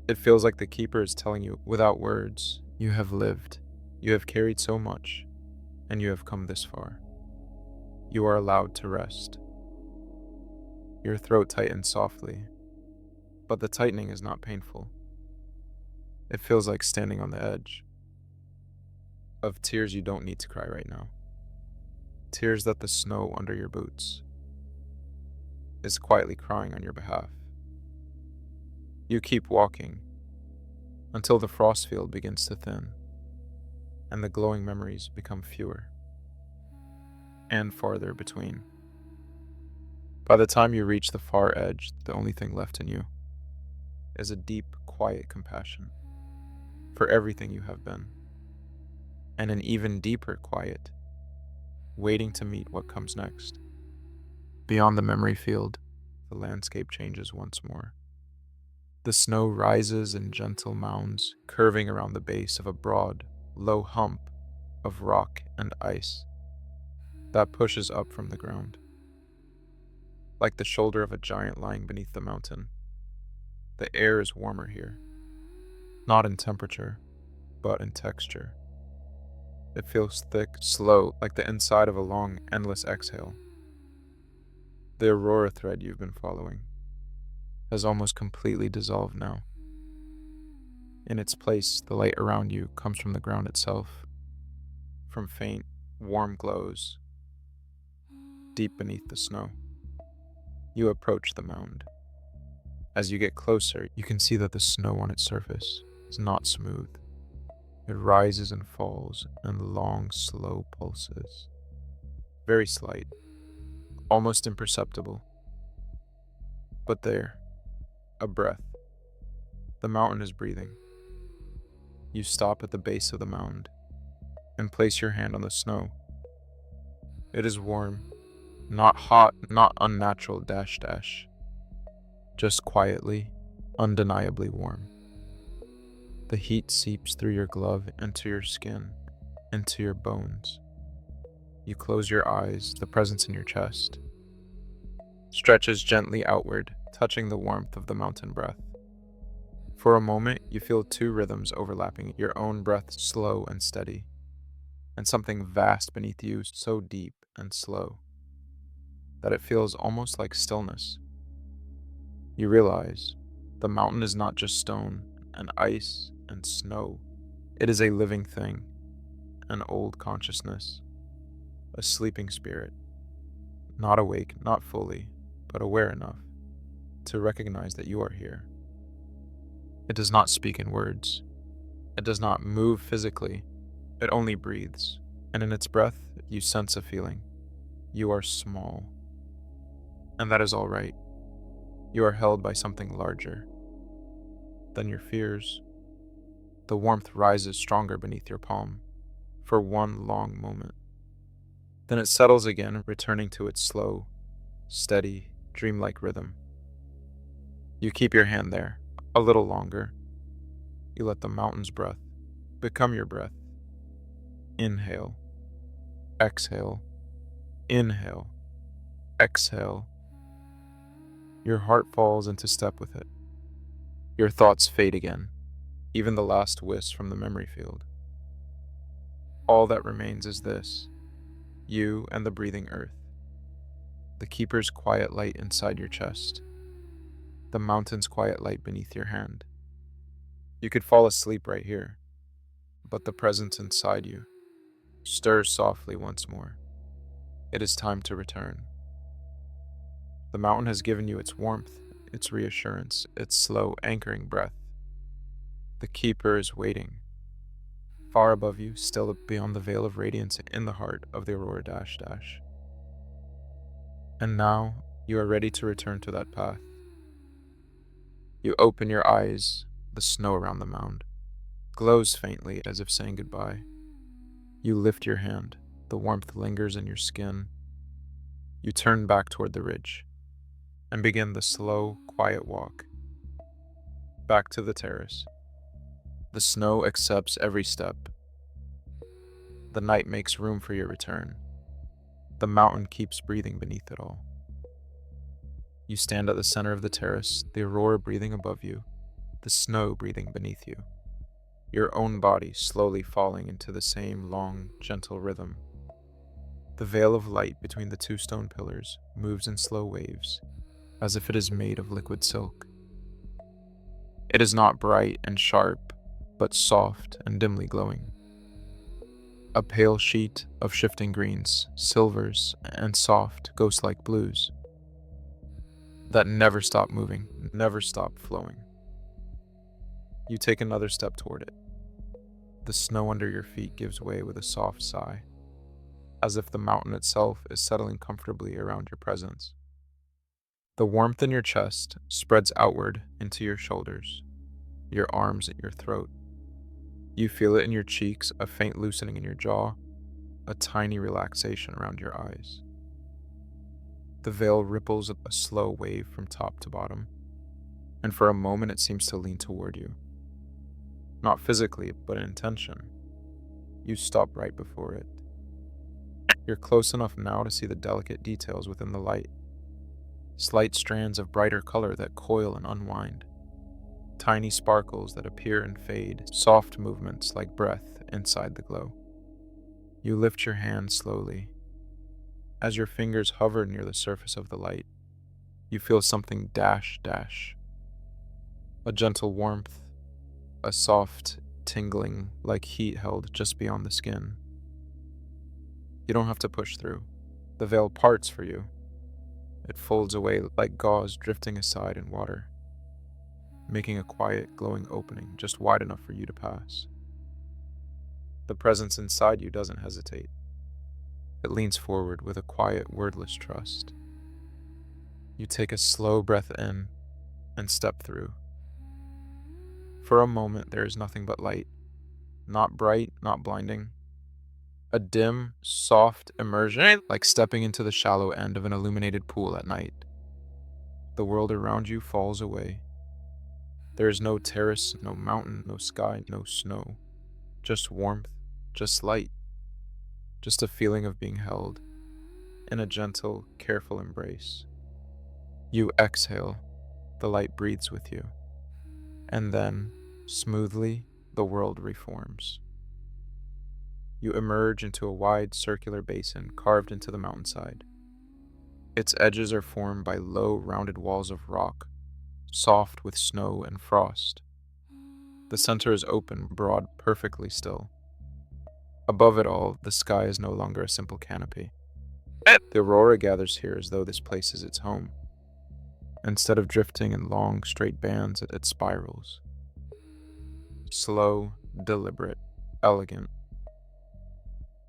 It feels like the keeper is telling you, without words, you have lived, you have carried so much, and you have come this far. You are allowed to rest. Your throat tightens softly, but the tightening is not painful. It feels like standing on the edge of tears you don't need to cry right now. Tears that the snow under your boots is quietly crying on your behalf. You keep walking until the frost field begins to thin and the glowing memories become fewer and farther between. By the time you reach the far edge, the only thing left in you is a deep, quiet compassion for everything you have been, and an even deeper quiet, waiting to meet what comes next. Beyond the memory field, the landscape changes once more. The snow rises in gentle mounds, curving around the base of a broad, low hump of rock and ice that pushes up from the ground, like the shoulder of a giant lying beneath the mountain. The air is warmer here, not in temperature, but in texture. It feels thick, slow, like the inside of a long, endless exhale. The Aurora thread you've been following has almost completely dissolved now. In its place, the light around you comes from the ground itself, from faint, warm glows deep beneath the snow. You approach the mound. As you get closer, you can see that the snow on its surface is not smooth. It rises and falls in long, slow pulses. Very slight, almost imperceptible. But there, a breath. The mountain is breathing. You stop at the base of the mound and place your hand on the snow. It is warm, not hot, not unnatural dash dash, just quietly, undeniably warm. The heat seeps through your glove into your skin, into your bones. You close your eyes, the presence in your chest stretches gently outward, touching the warmth of the mountain breath. For a moment, you feel two rhythms overlapping, your own breath slow and steady, and something vast beneath you so deep and slow that it feels almost like stillness. You realize the mountain is not just stone and ice and snow. It is a living thing, an old consciousness, a sleeping spirit, not awake, not fully, but aware enough to recognize that you are here. It does not speak in words. It does not move physically. It only breathes, and in its breath, you sense a feeling. You are small, and that is all right. You are held by something larger than your fears. The warmth rises stronger beneath your palm for one long moment. Then it settles again, returning to its slow, steady, dreamlike rhythm. You keep your hand there a little longer. You let the mountain's breath become your breath. Inhale, exhale, inhale, exhale. Your heart falls into step with it. Your thoughts fade again, even the last wisp from the memory field. All that remains is this: you and the breathing earth, the keeper's quiet light inside your chest, the mountain's quiet light beneath your hand. You could fall asleep right here, but the presence inside you stirs softly once more. It is time to return. The mountain has given you its warmth, its reassurance, its slow, anchoring breath. The keeper is waiting, far above you, still beyond the veil of radiance in the heart of the Aurora dash dash. And now you are ready to return to that path. You open your eyes, the snow around the mound glows faintly as if saying goodbye. You lift your hand, the warmth lingers in your skin. You turn back toward the ridge and begin the slow, quiet walk back to the terrace. The snow accepts every step. The night makes room for your return. The mountain keeps breathing beneath it all. You stand at the center of the terrace, the aurora breathing above you, the snow breathing beneath you, your own body slowly falling into the same long, gentle rhythm. The veil of light between the two stone pillars moves in slow waves, as if it is made of liquid silk. It is not bright and sharp, but soft and dimly glowing. A pale sheet of shifting greens, silvers, and soft, ghost-like blues that never stop moving, never stop flowing. You take another step toward it. The snow under your feet gives way with a soft sigh, as if the mountain itself is settling comfortably around your presence. The warmth in your chest spreads outward into your shoulders, your arms at your throat. You feel it in your cheeks, a faint loosening in your jaw, a tiny relaxation around your eyes. The veil ripples a slow wave from top to bottom, and for a moment it seems to lean toward you. Not physically, but in intention. You stop right before it. You're close enough now to see the delicate details within the light. Slight strands of brighter color that coil and unwind. Tiny sparkles that appear and fade, soft movements like breath inside the glow. You lift your hand slowly. As your fingers hover near the surface of the light, you feel something dash dash. A gentle warmth, a soft tingling like heat held just beyond the skin. You don't have to push through. The veil parts for you. It folds away like gauze drifting aside in water. making a quiet, glowing opening just wide enough for you to pass. The presence inside you doesn't hesitate. It leans forward with a quiet, wordless trust. You take a slow breath in and step through. For a moment, there is nothing but light. Not bright, not blinding. A dim, soft immersion, like stepping into the shallow end of an illuminated pool at night. The world around you falls away. There is no terrace, no mountain, no sky, no snow. Just warmth, just light. Just a feeling of being held in a gentle, careful embrace. You exhale, the light breathes with you. And then, smoothly, the world reforms. You emerge into a wide circular basin carved into the mountainside. Its edges are formed by low, rounded walls of rock, soft with snow and frost. The center is open, broad, perfectly still. Above it all, the sky is no longer a simple canopy. The aurora gathers here as though this place is its home. Instead of drifting in long, straight bands, it spirals. Slow, deliberate, elegant.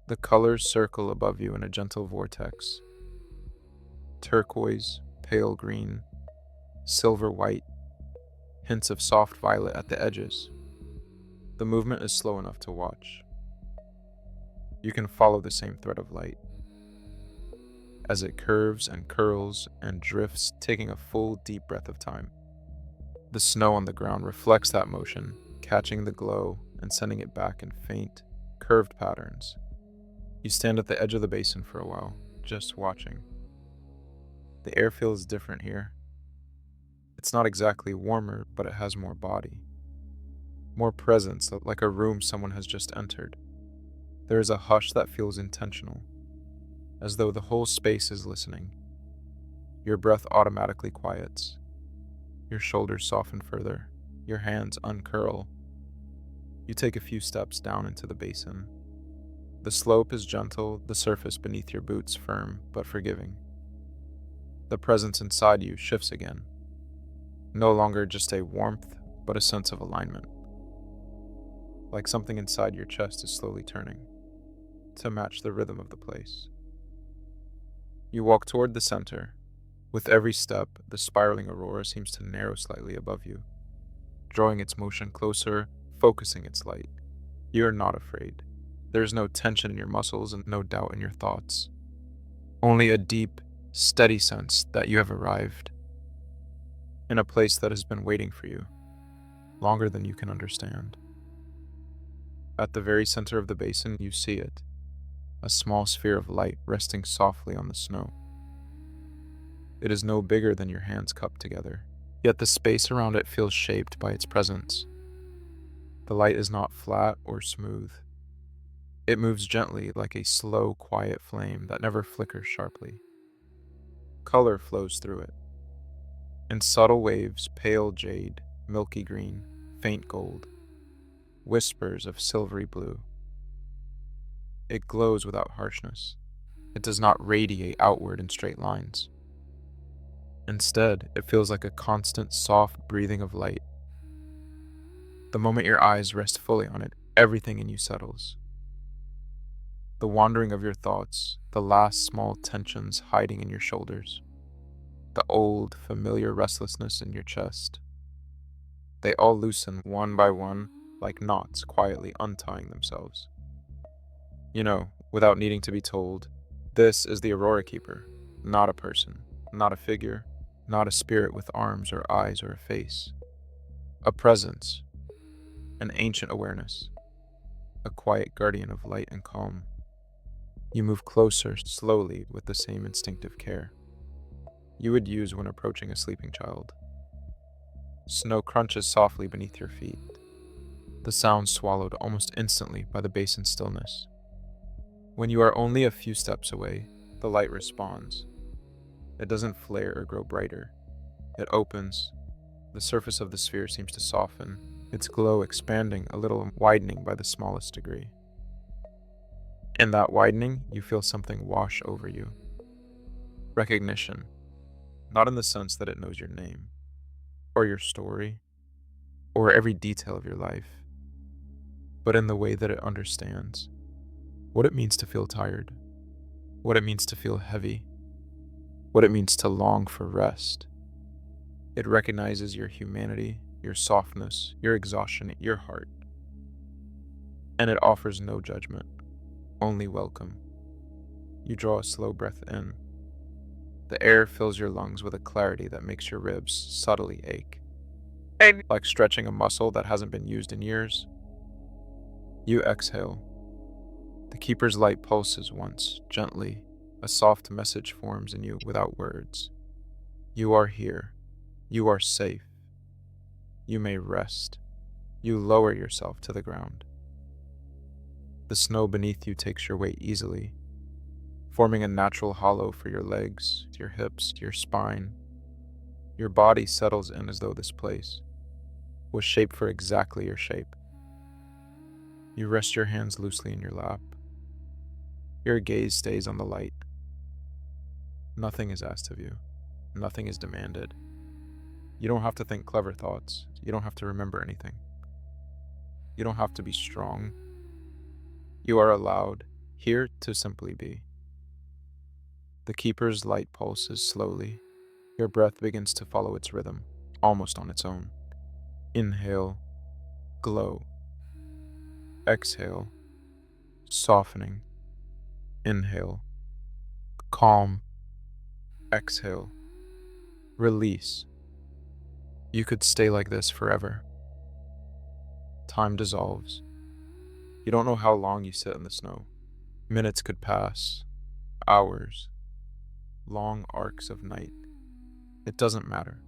The colors circle above you in a gentle vortex. Turquoise, pale green, silver white, hints of soft violet at the edges. The movement is slow enough to watch. You can follow the same thread of light as it curves and curls and drifts, taking a full, deep breath of time. The snow on the ground reflects that motion, catching the glow and sending it back in faint, curved patterns. You stand at the edge of the basin for a while, just watching. The air feels different here. It's not exactly warmer, but it has more body. More presence, like a room someone has just entered. There is a hush that feels intentional, as though the whole space is listening. Your breath automatically quiets. Your shoulders soften further. Your hands uncurl. You take a few steps down into the basin. The slope is gentle, the surface beneath your boots firm but forgiving. The presence inside you shifts again. No longer just a warmth, but a sense of alignment. Like something inside your chest is slowly turning to match the rhythm of the place. You walk toward the center. With every step, the spiraling aurora seems to narrow slightly above you, drawing its motion closer, focusing its light. You are not afraid. There is no tension in your muscles and no doubt in your thoughts. Only a deep, steady sense that you have arrived in a place that has been waiting for you, longer than you can understand. At the very center of the basin, you see it, a small sphere of light resting softly on the snow. It is no bigger than your hands cupped together, yet the space around it feels shaped by its presence. The light is not flat or smooth. It moves gently like a slow, quiet flame that never flickers sharply. Color flows through it. In subtle waves, pale jade, milky green, faint gold, whispers of silvery blue. It glows without harshness. It does not radiate outward in straight lines. Instead, it feels like a constant, soft breathing of light. The moment your eyes rest fully on it, everything in you settles. The wandering of your thoughts, the last small tensions hiding in your shoulders, the old, familiar restlessness in your chest. They all loosen one by one, like knots quietly untying themselves. You know, without needing to be told, this is the Aurora Keeper, not a person, not a figure, not a spirit with arms or eyes or a face. A presence, an ancient awareness, a quiet guardian of light and calm. You move closer, slowly, with the same instinctive care you would use when approaching a sleeping child. Snow crunches softly beneath your feet, the sound swallowed almost instantly by the basin's stillness. When you are only a few steps away, the light responds. It doesn't flare or grow brighter. It opens. The surface of the sphere seems to soften, its glow expanding a little, widening by the smallest degree. In that widening, you feel something wash over you. Recognition, not in the sense that it knows your name, or your story, or every detail of your life, but in the way that it understands what it means to feel tired, what it means to feel heavy, what it means to long for rest. It recognizes your humanity, your softness, your exhaustion, your heart, and it offers no judgment, only welcome. You draw a slow breath in. The air fills your lungs with a clarity that makes your ribs subtly ache, like stretching a muscle that hasn't been used in years. You exhale. The keeper's light pulses once, gently. A soft message forms in you without words. You are here. You are safe. You may rest. You lower yourself to the ground. The snow beneath you takes your weight easily, forming a natural hollow for your legs, your hips, your spine. Your body settles in as though this place was shaped for exactly your shape. You rest your hands loosely in your lap. Your gaze stays on the light. Nothing is asked of you. Nothing is demanded. You don't have to think clever thoughts. You don't have to remember anything. You don't have to be strong. You are allowed here to simply be. The keeper's light pulses slowly. Your breath begins to follow its rhythm, almost on its own. Inhale, glow. Exhale, softening. Inhale, calm. Exhale, release. You could stay like this forever. Time dissolves. You don't know how long you sit in the snow. Minutes could pass, hours, long arcs of night. It doesn't matter.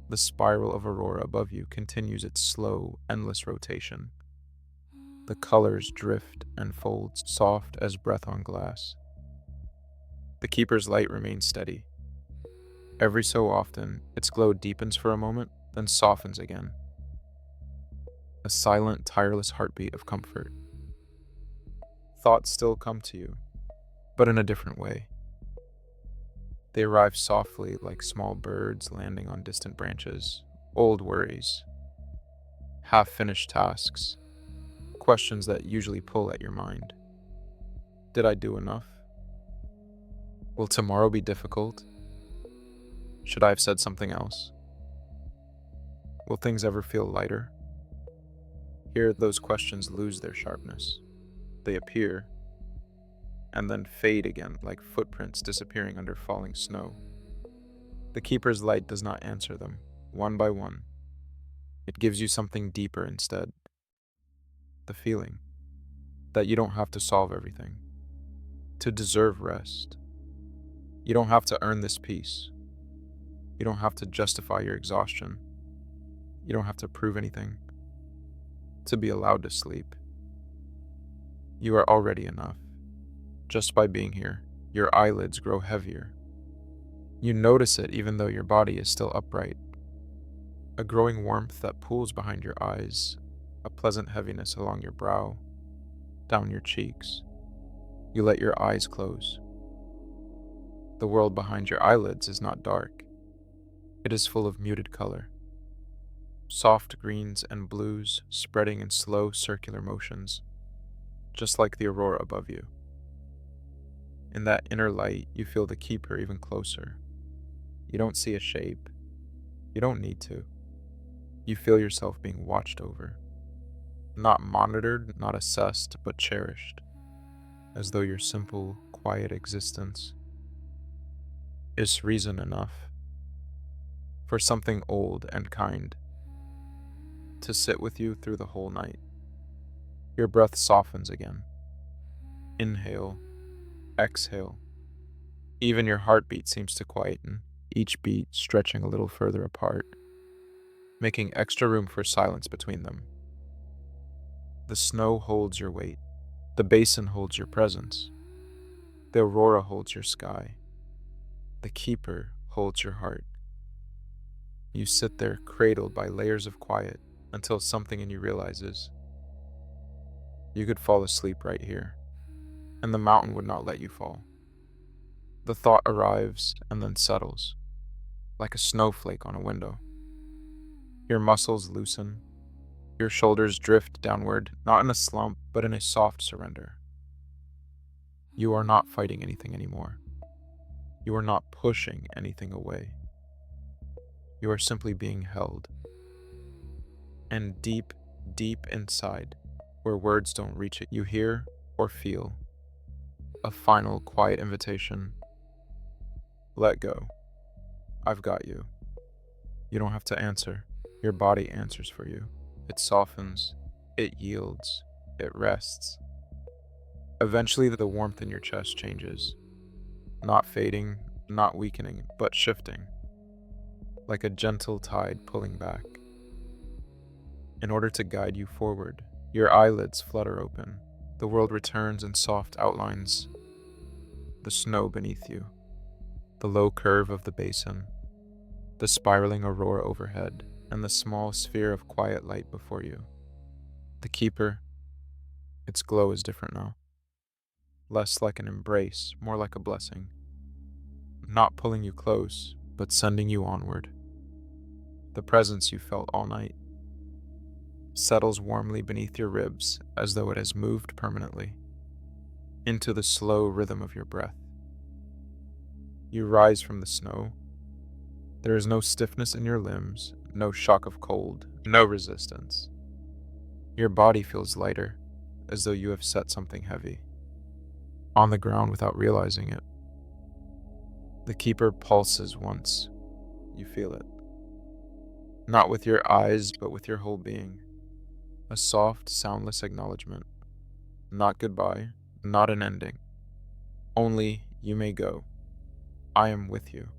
The spiral of aurora above you continues its slow, endless rotation. The colors drift and fold, soft as breath on glass. The keeper's light remains steady. Every so often, its glow deepens for a moment, then softens again. A silent, tireless heartbeat of comfort. Thoughts still come to you, but in a different way. They arrive softly like small birds landing on distant branches, old worries, half-finished tasks, questions that usually pull at your mind. Did I do enough? Will tomorrow be difficult? Should I have said something else? Will things ever feel lighter? Here, those questions lose their sharpness. They appear, and then fade again like footprints disappearing under falling snow. The keeper's light does not answer them, one by one. It gives you something deeper instead. The feeling that you don't have to solve everything, to deserve rest. You don't have to earn this peace. You don't have to justify your exhaustion. You don't have to prove anything. To be allowed to sleep. You are already enough. Just by being here, your eyelids grow heavier. You notice it even though your body is still upright. A growing warmth that pools behind your eyes, a pleasant heaviness along your brow, down your cheeks. You let your eyes close. The world behind your eyelids is not dark. It is full of muted color. Soft greens and blues spreading in slow circular motions, just like the aurora above you. In that inner light, you feel the keeper even closer. You don't see a shape. You don't need to. You feel yourself being watched over. Not monitored, not assessed, but cherished. As though your simple, quiet existence is reason enough for something old and kind to sit with you through the whole night. Your breath softens again. Inhale, exhale. Even your heartbeat seems to quieten, each beat stretching a little further apart, making extra room for silence between them. The snow holds your weight. The basin holds your presence. The aurora holds your sky. The keeper holds your heart. You sit there cradled by layers of quiet until something in you realizes you could fall asleep right here, and the mountain would not let you fall. The thought arrives and then settles, like a snowflake on a window. Your muscles loosen. Your shoulders drift downward, not in a slump, but in a soft surrender. You are not fighting anything anymore. You are not pushing anything away. You are simply being held. And deep, deep inside, where words don't reach it, you hear or feel a final quiet invitation. Let go. I've got you. You don't have to answer. Your body answers for you. It softens. It yields. It rests. Eventually, the warmth in your chest changes. Not fading, not weakening, but shifting. Like a gentle tide pulling back. In order to guide you forward, your eyelids flutter open. The world returns in soft outlines. The snow beneath you. The low curve of the basin. The spiraling aurora overhead, and the small sphere of quiet light before you. The Keeper, its glow is different now. Less like an embrace, more like a blessing. Not pulling you close, but sending you onward. The presence you felt all night settles warmly beneath your ribs as though it has moved permanently into the slow rhythm of your breath. You rise from the snow. There is no stiffness in your limbs, no shock of cold, no resistance. Your body feels lighter, as though you have set something heavy on the ground without realizing it. The Keeper pulses once. You feel it. Not with your eyes, but with your whole being. A soft, soundless acknowledgement. Not goodbye, not an ending. Only, you may go. I am with you.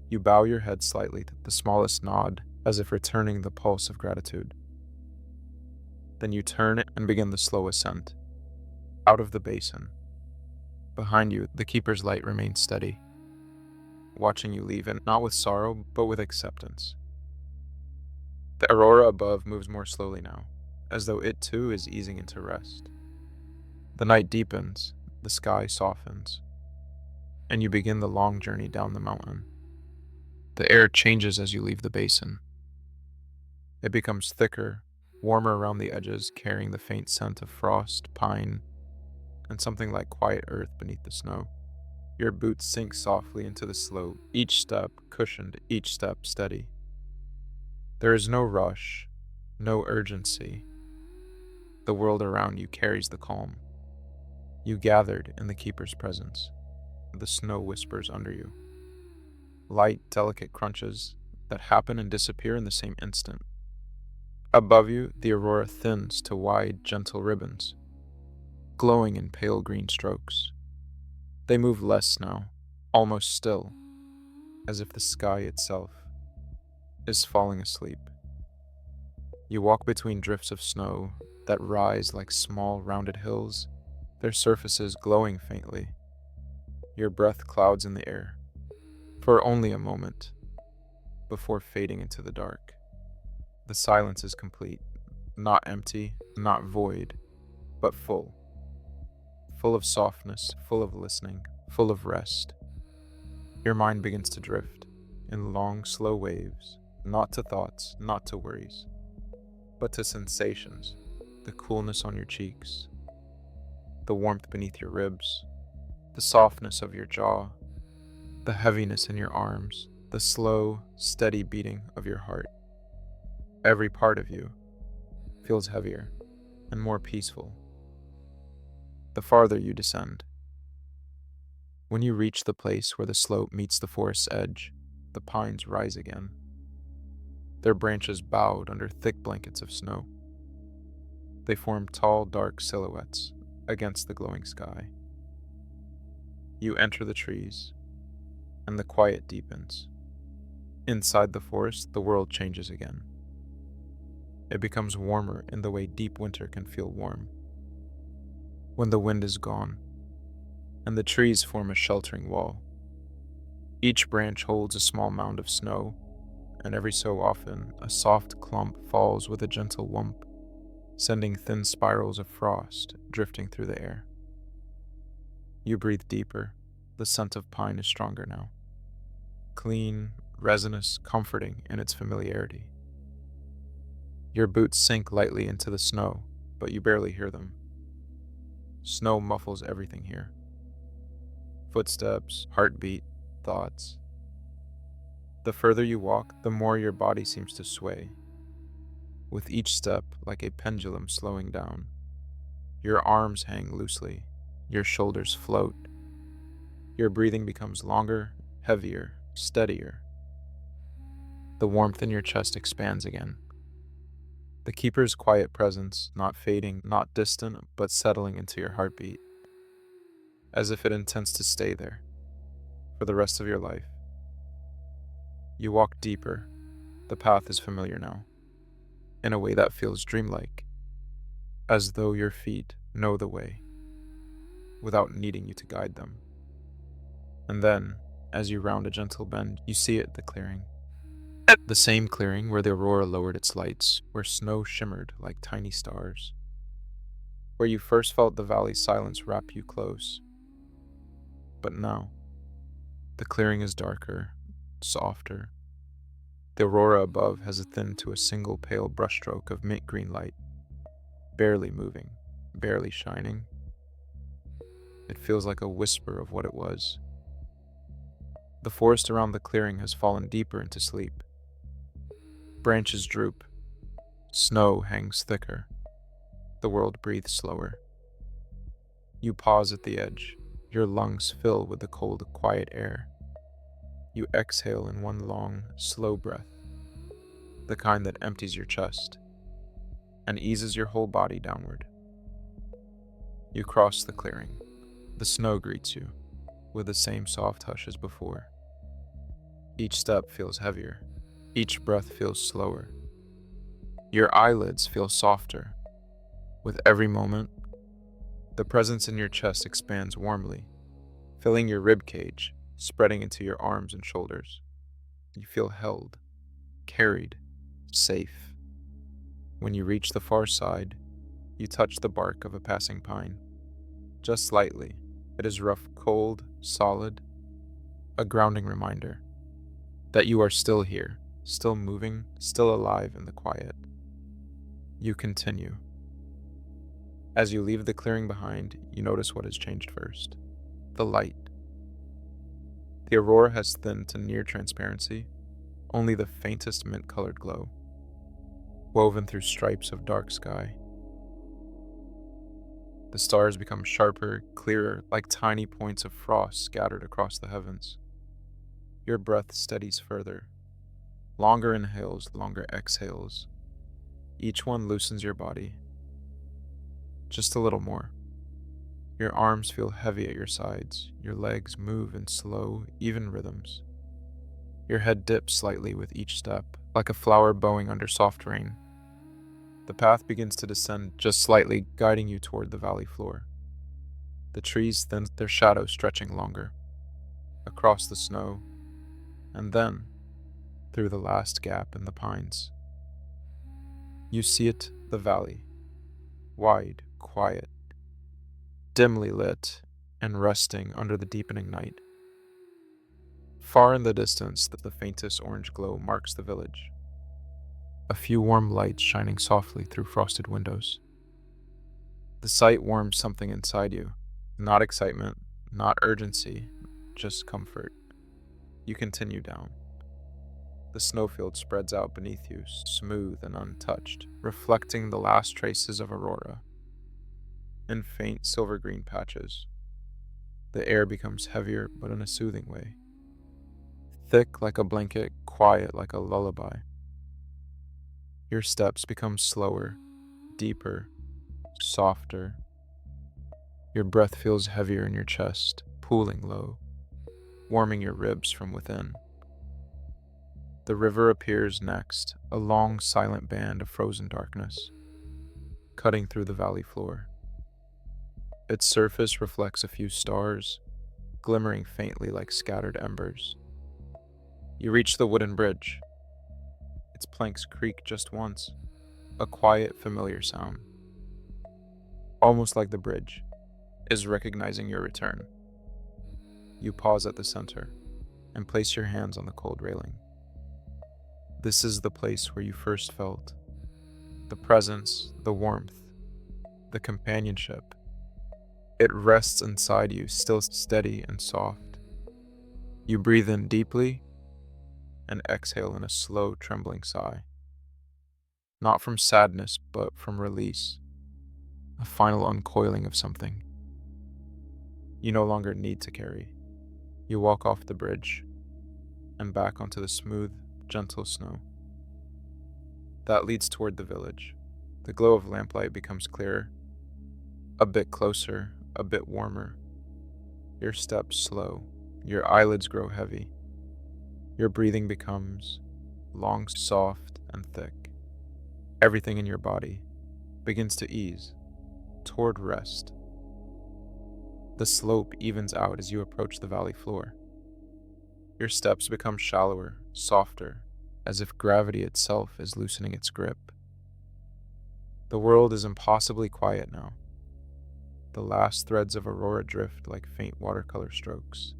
You bow your head slightly, the smallest nod, as if returning the pulse of gratitude. Then you turn and begin the slow ascent. Out of the basin. Behind you, the Keeper's light remains steady, watching you leave, and not with sorrow, but with acceptance. The aurora above moves more slowly now, as though it too is easing into rest. The night deepens, the sky softens, and you begin the long journey down the mountain. The air changes as you leave the basin. It becomes thicker, warmer around the edges, carrying the faint scent of frost, pine, and something like quiet earth beneath the snow. Your boots sink softly into the slope, each step cushioned, each step steady. There is no rush, no urgency. The world around you carries the calm. You gathered in the Keeper's presence. The snow whispers under you. Light, delicate crunches that happen and disappear in the same instant. Above you, the aurora thins to wide, gentle ribbons, glowing in pale green strokes. They move less now, almost still, as if the sky itself is falling asleep. You walk between drifts of snow that rise like small, rounded hills, their surfaces glowing faintly. Your breath clouds in the air, for only a moment, before fading into the dark. The silence is complete, not empty, not void, but full. Full of softness, full of listening, full of rest. Your mind begins to drift in long, slow waves, not to thoughts, not to worries, but to sensations, the coolness on your cheeks, the warmth beneath your ribs, the softness of your jaw, the heaviness in your arms, the slow, steady beating of your heart. Every part of you feels heavier and more peaceful the farther you descend. When you reach the place where the slope meets the forest's edge, the pines rise again, their branches bowed under thick blankets of snow. They form tall, dark silhouettes against the glowing sky. You enter the trees, and the quiet deepens. Inside the forest, the world changes again. It becomes warmer in the way deep winter can feel warm. When the wind is gone, and the trees form a sheltering wall. Each branch holds a small mound of snow, and every so often a soft clump falls with a gentle whump, sending thin spirals of frost drifting through the air. You breathe deeper. The scent of pine is stronger now. Clean, resinous, comforting in its familiarity. Your boots sink lightly into the snow, but you barely hear them. Snow muffles everything here. Footsteps, heartbeat, thoughts. The further you walk, the more your body seems to sway, with each step like a pendulum slowing down. Your arms hang loosely, your shoulders float. Your breathing becomes longer, heavier, steadier. The warmth in your chest expands again. The keeper's quiet presence, not fading, not distant, but settling into your heartbeat, as if it intends to stay there for the rest of your life. You walk deeper. The path is familiar now, in a way that feels dreamlike, as though your feet know the way, without needing you to guide them. And then, as you round a gentle bend, you see it, the clearing. The same clearing where the aurora lowered its lights, where snow shimmered like tiny stars, where you first felt the valley's silence wrap you close. But now, the clearing is darker, softer. The aurora above has thinned to a single pale brushstroke of mint green light, barely moving, barely shining. It feels like a whisper of what it was. The forest around the clearing has fallen deeper into sleep. Branches droop. Snow hangs thicker. The world breathes slower. You pause at the edge. Your lungs fill with the cold, quiet air. You exhale in one long, slow breath, the kind that empties your chest and eases your whole body downward. You cross the clearing. The snow greets you with the same soft hush as before. Each step feels heavier. Each breath feels slower. Your eyelids feel softer. With every moment, the presence in your chest expands warmly, filling your rib cage, spreading into your arms and shoulders. You feel held, carried, safe. When you reach the far side, you touch the bark of a passing pine. Just slightly. It is rough, cold, solid, a grounding reminder that you are still here, still moving, still alive in the quiet. You continue. As you leave the clearing behind, you notice what has changed first. The light. The aurora has thinned to near transparency, only the faintest mint-colored glow, woven through stripes of dark sky. The stars become sharper, clearer, like tiny points of frost scattered across the heavens. Your breath steadies further. Longer inhales, longer exhales. Each one loosens your body. Just a little more. Your arms feel heavy at your sides. Your legs move in slow, even rhythms. Your head dips slightly with each step, like a flower bowing under soft rain. The path begins to descend just slightly, guiding you toward the valley floor. The trees thin, their shadows stretching longer, across the snow, and then through the last gap in the pines. You see it, the valley, wide, quiet, dimly lit, and resting under the deepening night. Far in the distance, the faintest orange glow marks the village. A few warm lights shining softly through frosted windows. The sight warms something inside you. Not excitement, not urgency, just comfort. You continue down. The snowfield spreads out beneath you, smooth and untouched, reflecting the last traces of aurora. In faint silver-green patches, the air becomes heavier but in a soothing way. Thick like a blanket, quiet like a lullaby. Your steps become slower, deeper, softer. Your breath feels heavier in your chest, pooling low, warming your ribs from within. The river appears next, a long, silent band of frozen darkness, cutting through the valley floor. Its surface reflects a few stars, glimmering faintly like scattered embers. You reach the wooden bridge. Its planks creak just once, a quiet, familiar sound. Almost like the bridge is recognizing your return. You pause at the center and place your hands on the cold railing. This is the place where you first felt The presence, the warmth, the companionship. It rests inside you, still steady and soft. You breathe in deeply and exhale in a slow, trembling sigh. Not from sadness, but from release. A final uncoiling of something you no longer need to carry. You walk off the bridge and back onto the smooth, gentle snow. That leads toward the village. The glow of lamplight becomes clearer, a bit closer, a bit warmer. Your steps slow, your eyelids grow heavy. Your breathing becomes long, soft, and thick. Everything in your body begins to ease toward rest. The slope evens out as you approach the valley floor. Your steps become shallower, softer, as if gravity itself is loosening its grip. The world is impossibly quiet now. The last threads of Aurora drift like faint watercolor strokes,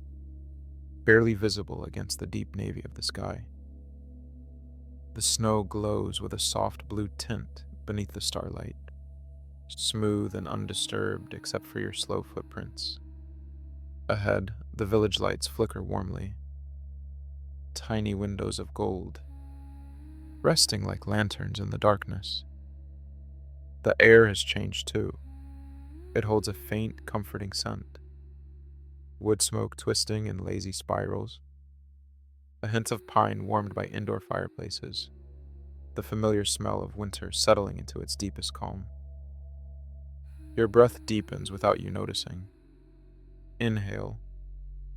barely visible against the deep navy of the sky. The snow glows with a soft blue tint beneath the starlight, smooth and undisturbed except for your slow footprints. Ahead, the village lights flicker warmly, tiny windows of gold, resting like lanterns in the darkness. The air has changed too. It holds a faint, comforting scent. Wood smoke twisting in lazy spirals. A hint of pine warmed by indoor fireplaces. The familiar smell of winter settling into its deepest calm. Your breath deepens without you noticing. Inhale,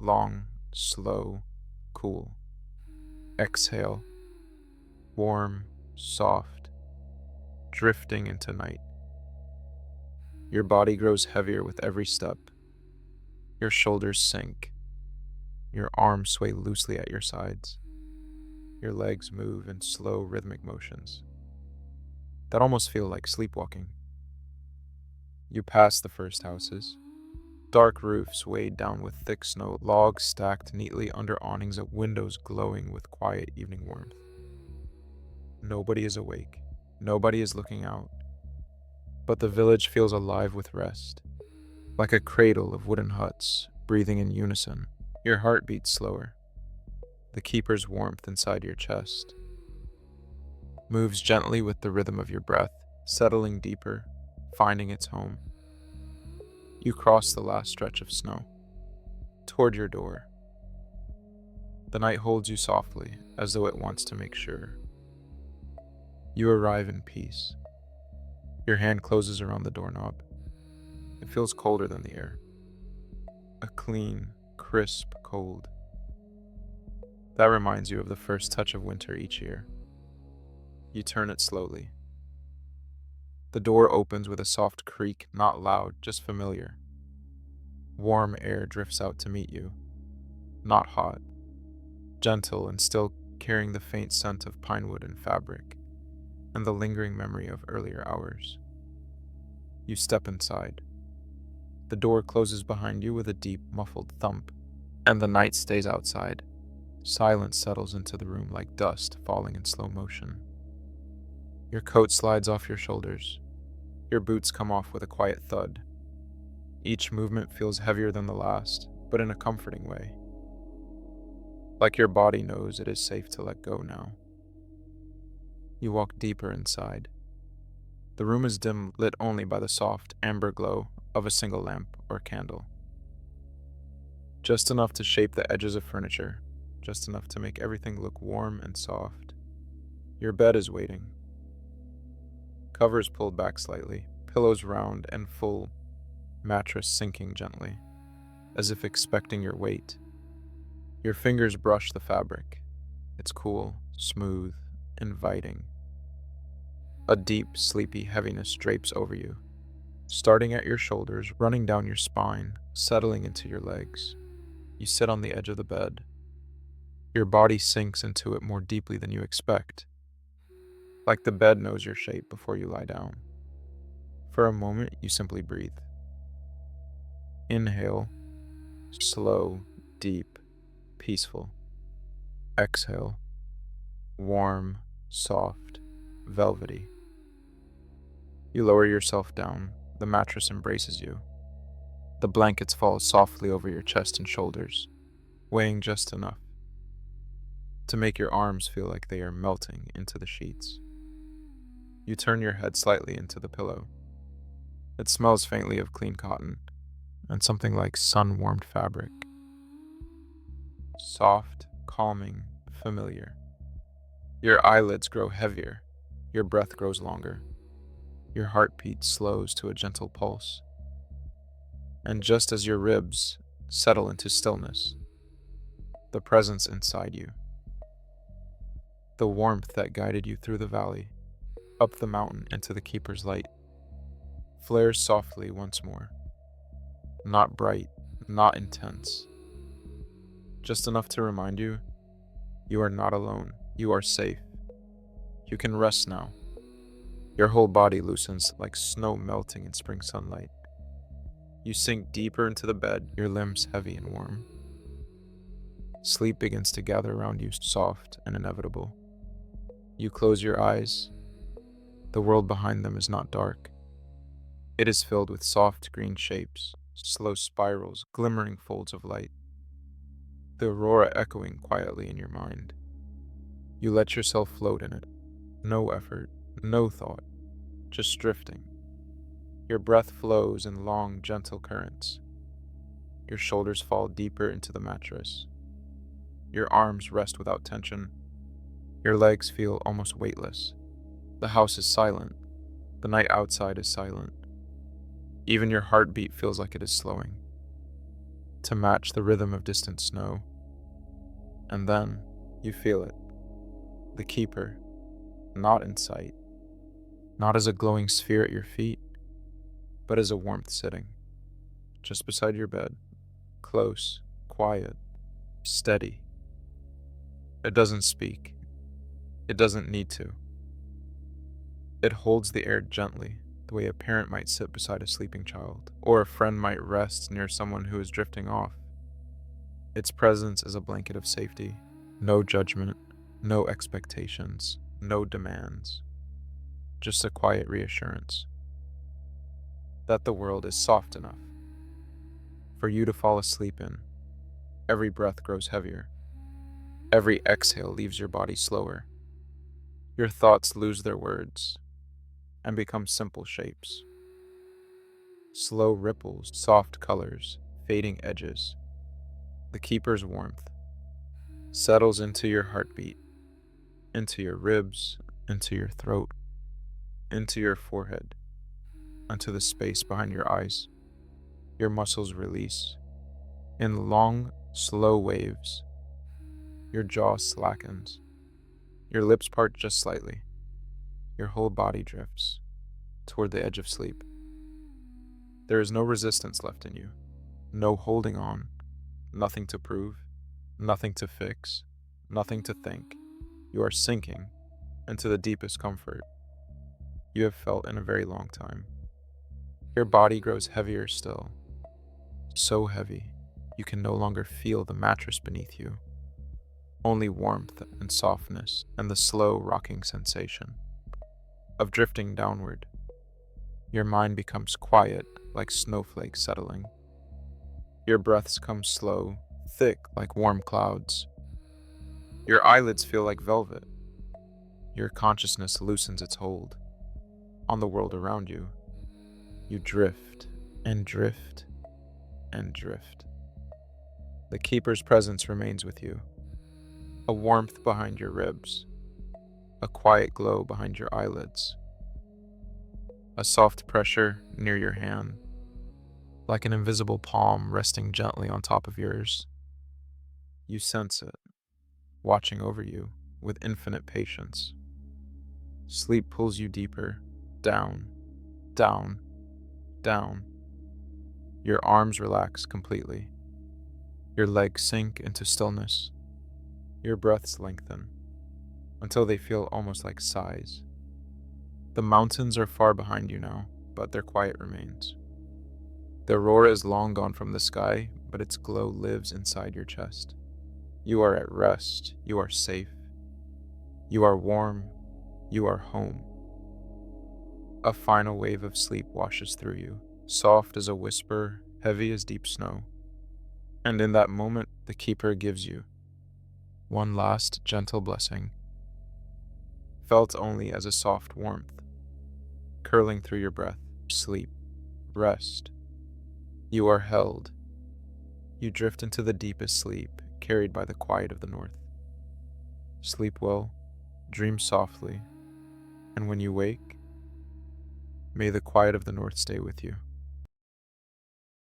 long, slow, cool. Exhale, warm, soft, drifting into night. Your body grows heavier with every step. Your shoulders sink. Your arms sway loosely at your sides. Your legs move in slow, rhythmic motions that almost feel like sleepwalking. You pass the first houses. Dark roofs weighed down with thick snow, logs stacked neatly under awnings of windows glowing with quiet evening warmth. Nobody is awake. Nobody is looking out. But the village feels alive with rest, like a cradle of wooden huts, breathing in unison. Your heart beats slower. The keeper's warmth inside your chest moves gently with the rhythm of your breath, settling deeper, finding its home. You cross the last stretch of snow, toward your door. The night holds you softly, as though it wants to make sure. You arrive in peace. Your hand closes around the doorknob. It feels colder than the air. A clean, crisp cold. That reminds you of the first touch of winter each year. You turn it slowly. The door opens with a soft creak, not loud, just familiar. Warm air drifts out to meet you. Not hot. Gentle and still carrying the faint scent of pine wood and fabric, and the lingering memory of earlier hours. You step inside. The door closes behind you with a deep, muffled thump, and the night stays outside. Silence settles into the room like dust falling in slow motion. Your coat slides off your shoulders. Your boots come off with a quiet thud. Each movement feels heavier than the last, but in a comforting way. Like your body knows it is safe to let go now. You walk deeper inside. The room is dim, lit only by the soft, amber glow of a single lamp or candle. Just enough to shape the edges of furniture, just enough to make everything look warm and soft. Your bed is waiting. Covers pulled back slightly, pillows round and full, mattress sinking gently, as if expecting your weight. Your fingers brush the fabric. It's cool, smooth, inviting. A deep, sleepy heaviness drapes over you, starting at your shoulders, running down your spine, settling into your legs. You sit on the edge of the bed. Your body sinks into it more deeply than you expect, like the bed knows your shape before you lie down. For a moment, you simply breathe. Inhale, slow, deep, peaceful. Exhale, warm, soft, velvety. You lower yourself down. The mattress embraces you. The blankets fall softly over your chest and shoulders, weighing just enough to make your arms feel like they are melting into the sheets. You turn your head slightly into the pillow. It smells faintly of clean cotton and something like sun-warmed fabric. Soft, calming, familiar. Your eyelids grow heavier. Your breath grows longer. Your heartbeat slows to a gentle pulse. And just as your ribs settle into stillness, the presence inside you, the warmth that guided you through the valley, up the mountain into the keeper's light, flares softly once more. Not bright, not intense. Just enough to remind you, you are not alone. You are safe. You can rest now. Your whole body loosens like snow melting in spring sunlight. You sink deeper into the bed, your limbs heavy and warm. Sleep begins to gather around you, soft and inevitable. You close your eyes. The world behind them is not dark. It is filled with soft green shapes, slow spirals, glimmering folds of light. The aurora echoing quietly in your mind. You let yourself float in it. No effort, no thought, just drifting. Your breath flows in long, gentle currents. Your shoulders fall deeper into the mattress. Your arms rest without tension. Your legs feel almost weightless. The house is silent. The night outside is silent. Even your heartbeat feels like it is slowing, to match the rhythm of distant snow. And then you feel it. The keeper, not in sight, not as a glowing sphere at your feet, but as a warmth sitting, just beside your bed, close, quiet, steady. It doesn't speak. It doesn't need to. It holds the air gently, the way a parent might sit beside a sleeping child, or a friend might rest near someone who is drifting off. Its presence is a blanket of safety. No judgment, no expectations, no demands. Just a quiet reassurance that the world is soft enough for you to fall asleep in. Every breath grows heavier. Every exhale leaves your body slower. Your thoughts lose their words and become simple shapes. Slow ripples, soft colors, fading edges. The keeper's warmth settles into your heartbeat, into your ribs, into your throat, into your forehead, into the space behind your eyes. Your muscles release. In long, slow waves, your jaw slackens. Your lips part just slightly. Your whole body drifts toward the edge of sleep. There is no resistance left in you, no holding on, nothing to prove, nothing to fix, nothing to think. You are sinking into the deepest comfort you have felt in a very long time. Your body grows heavier still, so heavy you can no longer feel the mattress beneath you, only warmth and softness and the slow rocking sensation of drifting downward. Your mind becomes quiet like snowflakes settling. Your breaths come slow, thick like warm clouds. Your eyelids feel like velvet. Your consciousness loosens its hold on the world around you. You drift and drift and drift. The keeper's presence remains with you. A warmth behind your ribs. A quiet glow behind your eyelids. A soft pressure near your hand, like an invisible palm resting gently on top of yours. You sense it, watching over you with infinite patience. Sleep pulls you deeper, down, down, down. Your arms relax completely. Your legs sink into stillness. Your breaths lengthen until they feel almost like sighs. The mountains are far behind you now, but their quiet remains. The aurora is long gone from the sky, but its glow lives inside your chest. You are at rest. You are safe. You are warm. You are home. A final wave of sleep washes through you, soft as a whisper, heavy as deep snow. And in that moment, the Keeper gives you one last gentle blessing, felt only as a soft warmth, curling through your breath. Sleep, rest. You are held. You drift into the deepest sleep, carried by the quiet of the north. Sleep well, dream softly, and when you wake, may the quiet of the north stay with you.